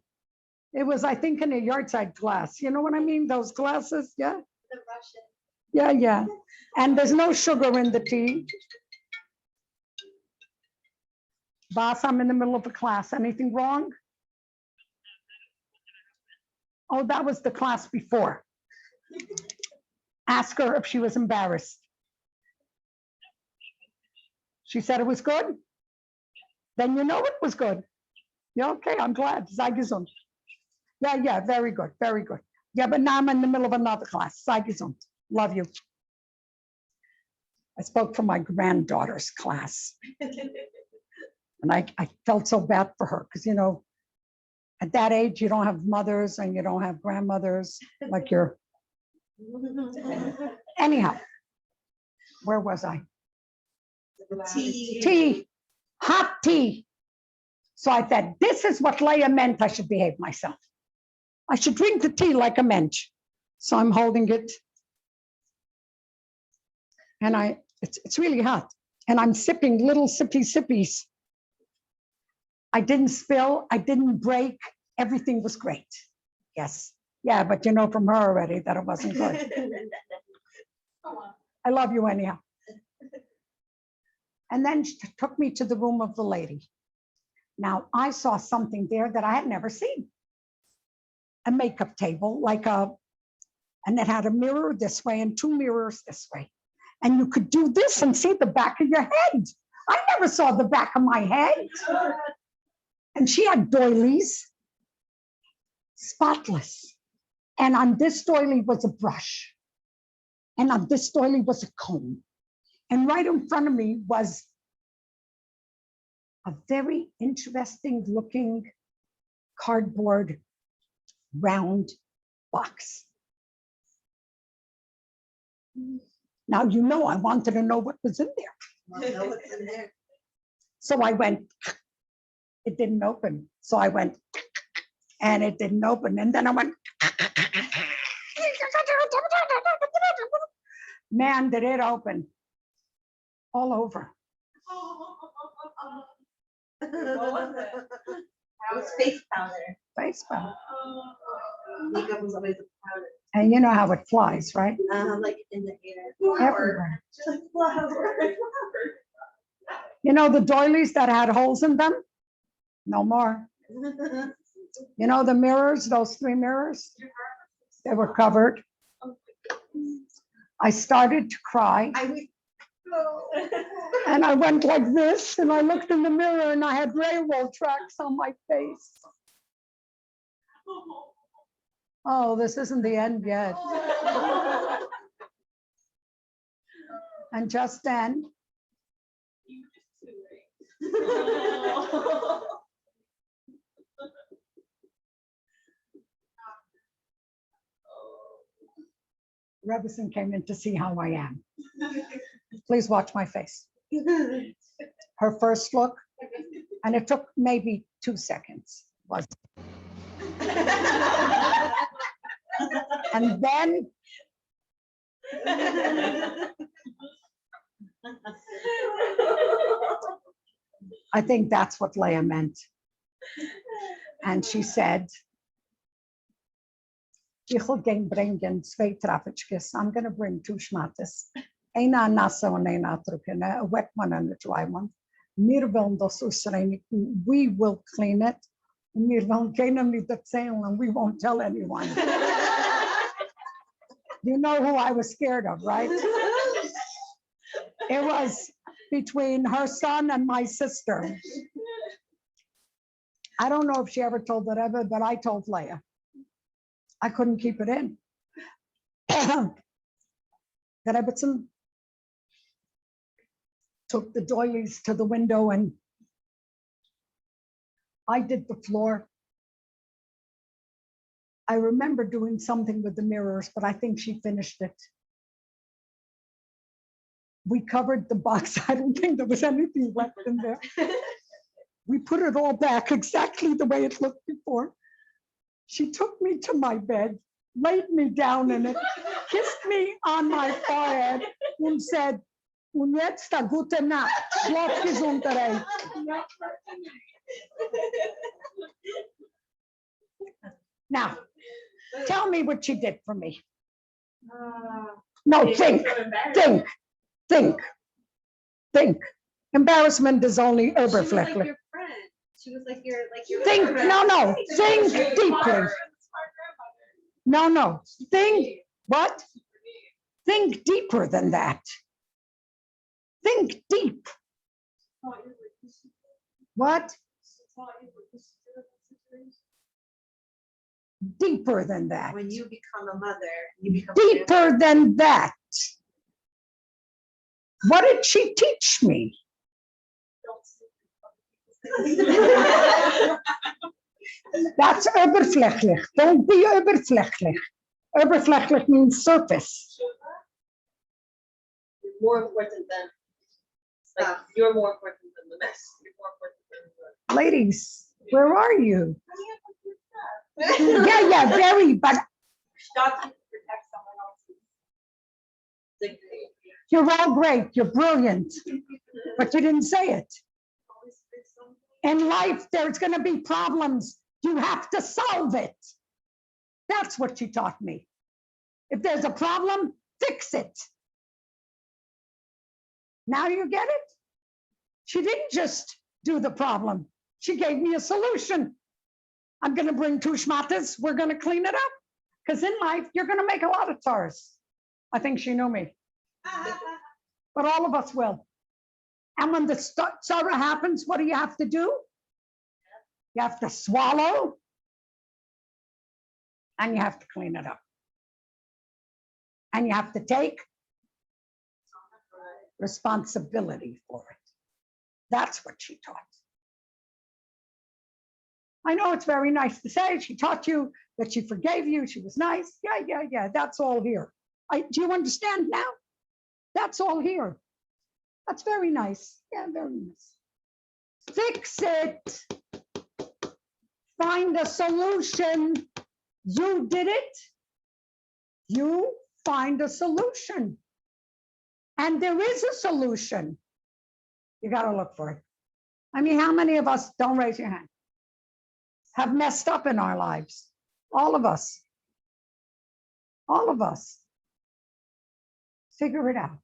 it was, I think, in a yard side glass. You know what I mean? Those glasses, yeah? The Russian. Yeah, yeah. And there's no sugar in the tea. Boss, I'm in the middle of a class. Anything wrong? Oh, that was the class before. Ask her if she was embarrassed. She said it was good? Then you know it was good. Yeah, okay, I'm glad. Sei gesund. Yeah, yeah, very good, very good. Yeah, but now I'm in the middle of another class. Sei gesund. Love you. I spoke for my granddaughter's class. And I felt so bad for her because, you know, at that age, you don't have mothers and you don't have grandmothers like your. Anyhow, where was I? Tea, hot tea. So I said, this is what Leah meant I should behave myself. I should drink the tea like a mensch. So I'm holding it. And it's really hot. And I'm sipping little sippies. I didn't spill, I didn't break, everything was great. Yes, yeah, but you know from her already that it wasn't good. I love you anyhow. And then she took me to the room of the lady. Now I saw something there that I had never seen. A makeup table, and it had a mirror this way and 2 mirrors this way. And you could do this and see the back of your head. I never saw the back of my head. And she had doilies, spotless. And on this doily was a brush. And on this doily was a comb. And right in front of me was a very interesting looking cardboard round box. Now, you know, I wanted to know what was in there. So I went, it didn't open. So I went, and it didn't open. And then I went, man, did it open all over. That was face powder. Face powder. Makeup was always a powder. And you know how it flies, right? Like in the air. Everywhere. Just flower. You know the doilies that had holes in them? No more. You know the mirrors, those 3 mirrors? They were covered. I started to cry. And I went like this, and I looked in the mirror, and I had railroad tracks on my face. Oh, this isn't the end yet. And just then, Rebbetzin came in to see how I am. Please watch my face. Her first look, and it took maybe 2 seconds, was. And then I think that's what Leah meant. And she said, I'm going to bring 2 schmattes. Eina nasse and eina trockene, a wet one and a dry one. Wir wollen das ausreinigen. We will clean it. Wir wollen keinem nicht erzählen, and we won't tell anyone. You know who I was scared of, right? It was between her son and my sister. I don't know if she ever told the Rebbe, but I told Leah. I couldn't keep it in. The Rebbetzin took the doilies to the window, and I did the floor. I remember doing something with the mirrors, but I think she finished it. We covered the box. I don't think there was anything left in there. We put it all back exactly the way it looked before. She took me to my bed, laid me down in it, kissed me on my forehead, and said, "Und jetzt a gute Nacht, schlaf gesund rein." Now, tell me what she did for me. No, think. Embarrassment is only Oberflächlich. Your friend. She was like your Think, no, think deeply. No, think, what? Think deeper than that. Think deep. What? Deeper than that. When you become a mother, you become Deeper than that. What did she teach me? That's oberflächlich. Don't be oberflächlich. Oberflächlich means surface. You're more important than you're more important than the mess. You're more important than Ladies, where are you? Yeah, very, but Stop to protect someone else's. dignity. you're all great. You're brilliant, but you didn't say it. In life, there's going to be problems. You have to solve it. That's what she taught me. If there's a problem, fix it. Now you get it? She didn't just do the problem. She gave me a solution. I'm going to bring 2 schmattes. We're going to clean it up. Because in life, you're going to make a lot of tars. I think she knew me. But all of us will. And when the tzara happens, what do you have to do? You have to swallow. And you have to clean it up. And you have to take responsibility for it. That's what she taught. I know it's very nice to say she taught you, that she forgave you, she was nice. Yeah, that's all here. Do you understand now? That's all here. That's very nice. Yeah, very nice. Fix it. Find a solution. You did it. You find a solution. And there is a solution. You got to look for it. I mean, how many of us, don't raise your hand, have messed up in our lives? All of us. All of us. Figure it out.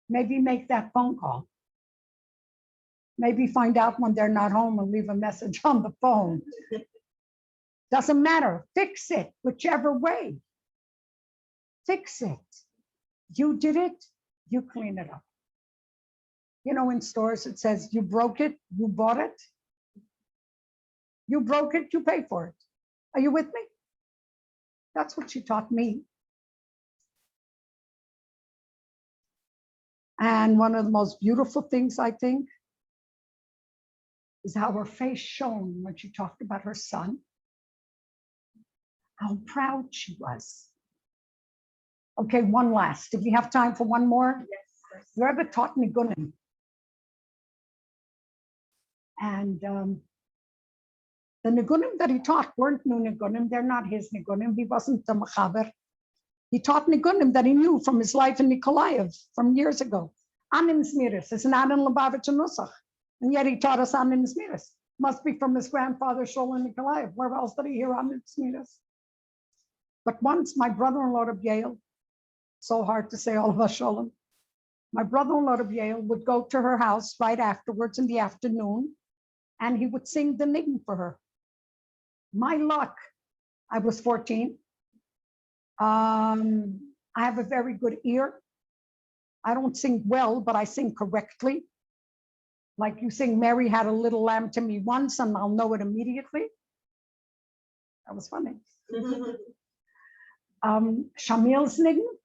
Maybe make that phone call. Maybe find out when they're not home and leave a message on the phone. Doesn't matter. Fix it, whichever way. Fix it. You did it. you clean it up. You know, in stores, it says, you broke it, you bought it. You broke it, you pay for it. Are you with me? That's what she taught me. And one of the most beautiful things, I think, is how her face shone when she talked about her son. How proud she was. Okay, one last. Do we have time for one more? Yes. The Rebbe taught nigunim. And the nigunim that he taught weren't new nigunim. They're not his nigunim. He wasn't the mechaber. He taught nigunim that he knew from his life in Nikolaev from years ago. Anin Smiris. It's not in Lubavitch and Nusach. And yet he taught us Anin Smiris. Must be from his grandfather, Sholem Nikolaev. Where else did he hear Anin Smiris? But once my brother-in-law of Yale, so hard to say all of us Sholem, my brother-in-law of Yale would go to her house right afterwards in the afternoon, and he would sing the niggun for her. My luck, I was 14. I have a very good ear. I don't sing well, but I sing correctly. Like you sing, Mary had a little lamb to me once, and I'll know it immediately. That was funny. Shamil's niggun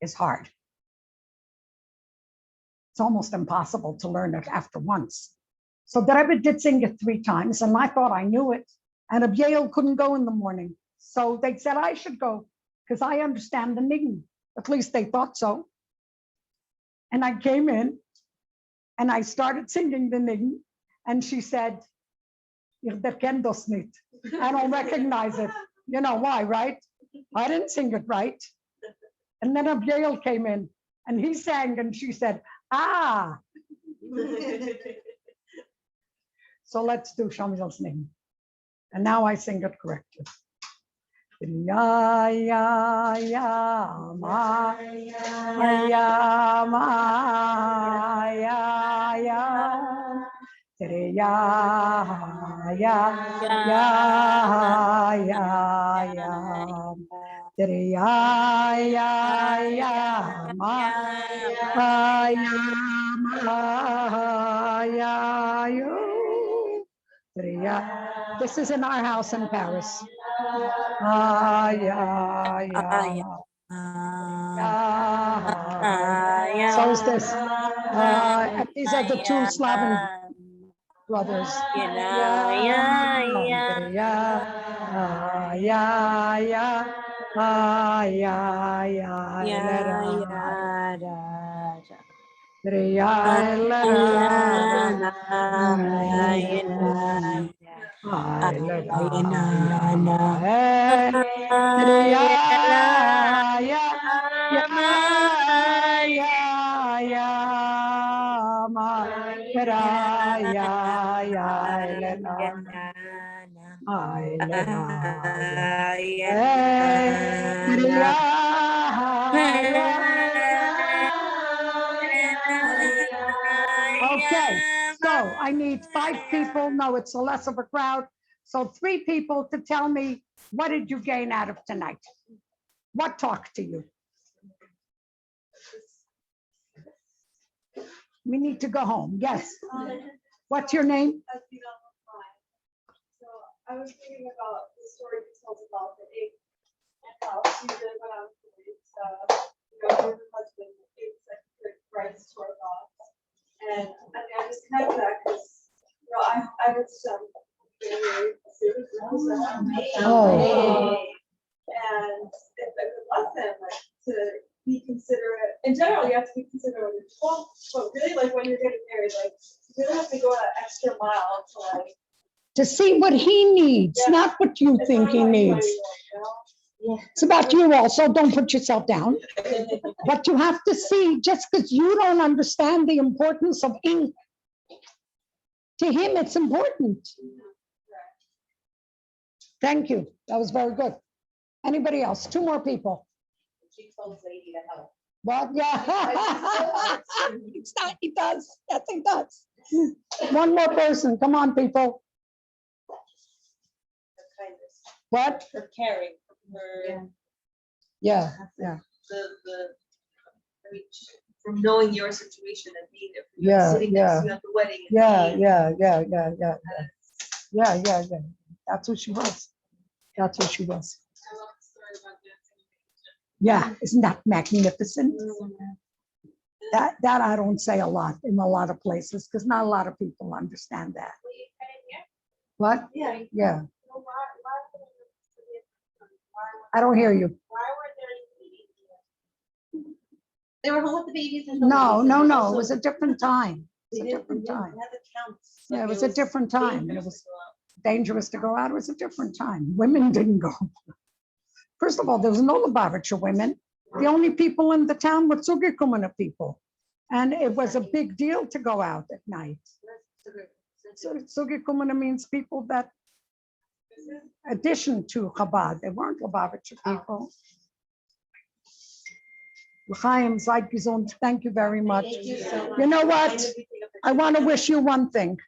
is hard. It's almost impossible to learn it after once. So the Rebbe did sing it 3 times, and I thought I knew it. And Ab Yale couldn't go in the morning. So they said I should go because I understand the niggun. At least they thought so. And I came in and I started singing the niggun. And she said, "Ich ken das nicht. I don't recognize it." You know why, right? I didn't sing it right. And then Ab Yale came in and he sang and she said, "Ah." So let's do Shamil's name. And now I sing it correctly. Ya, ya, ya, ma, ya, ma, ya, ya. Ya, ya, ya, ya, ya. Ya, ya, ya, ma, ya, ma, ya, you. This is in our house in Paris. So is this. And these are the 2 Slavic brothers. Okay, so I need 5 people. No, it's less of a crowd. So 3 people to tell me, what did you gain out of tonight? What talked to you? We need to go home. Yes. What's your name? So I was thinking about the story you told about the egg and how she did when I was doing stuff. You know, her husband ate like rice to our dogs. And I mean, I just connected that because, you know, I was very serious. Oh. And it's a good lesson, like, to be considerate. In general, you have to be considerate when you're 12, but really, like, when you're getting married, like, you really have to go that extra mile to, like, To see what he needs, not what you it's think not he about needs. anybody, you know? It's about you also. Don't put yourself down. But you have to see, just because you don't understand the importance of ink, to him, it's important. Thank you. That was very good. Anybody else? 2 more people. She told Zadie to help. Well, yeah. It's not, he does. Yes, he does. 1 more person. Come on, people. Her kindness, What? her caring, her, Yeah. the I mean, from knowing your situation and being there, for you, Yeah, sitting next to you at the wedding. and Yeah, seeing- yeah. That's what she was. That's what she was. I love the story about dancing. Yeah, isn't that magnificent? That I don't say a lot in a lot of places because not a lot of people understand that. What? Yeah. Yeah. I don't hear you. They were home with the babies and. No. It was a different time. It's a different time. Had the counts. Yeah, Like, it was a different time. It dangerous was to go out. dangerous to go out. It was a different time. Women didn't go. First of all, there was no Lubavitcher women. The only people in the town were Zugikumana people. And it was a big deal to go out at night. So Zugikumana means people that, addition to Chabad, they weren't Lubavitcher people. L'chaim, seid gesund. Thank you very much. Thank you so much. You know what? Kind of we take a picture I want to together. wish you one thing.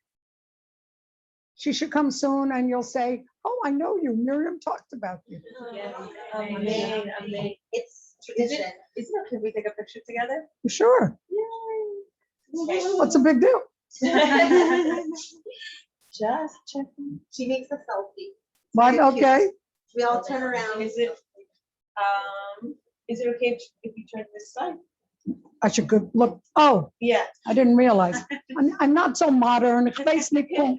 She should come soon and you'll say, oh, I know you. Miriam talked about you. Yes, amazing. It's Is tradition. it, can we take a picture together? Sure. What's a big deal? Just checking. She makes a selfie. But Very cute. okay. We all turn around. Is it okay if you turn this side? I should go look. Oh, Yeah. I didn't realize. I'm not so modern. Ik weet niet hoe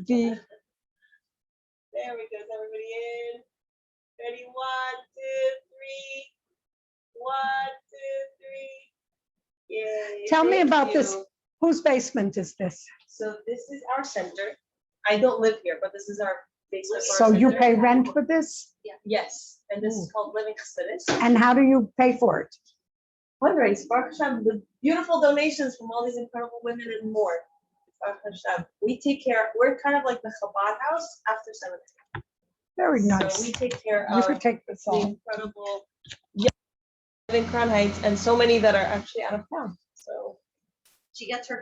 die- There we go. Is everybody in? Ready? 1, 2, 3. 1, 2, 3. Yay. Tell me thank about this. you. Whose basement is this? So this is our center. I don't live here, but this is our basement. for So our you center. pay rent for this? Yes, and this is called Living Chassidus. And how do you pay for it? Fundraise, Baruch Hashem, the beautiful donations from all these incredible women and more. Baruch Hashem. We take care, we're kind of like the Chabad house after cemetery. Very So we nice. take care You of could take this the on. incredible young in Crown Heights and so many that are actually out of town. So She gets her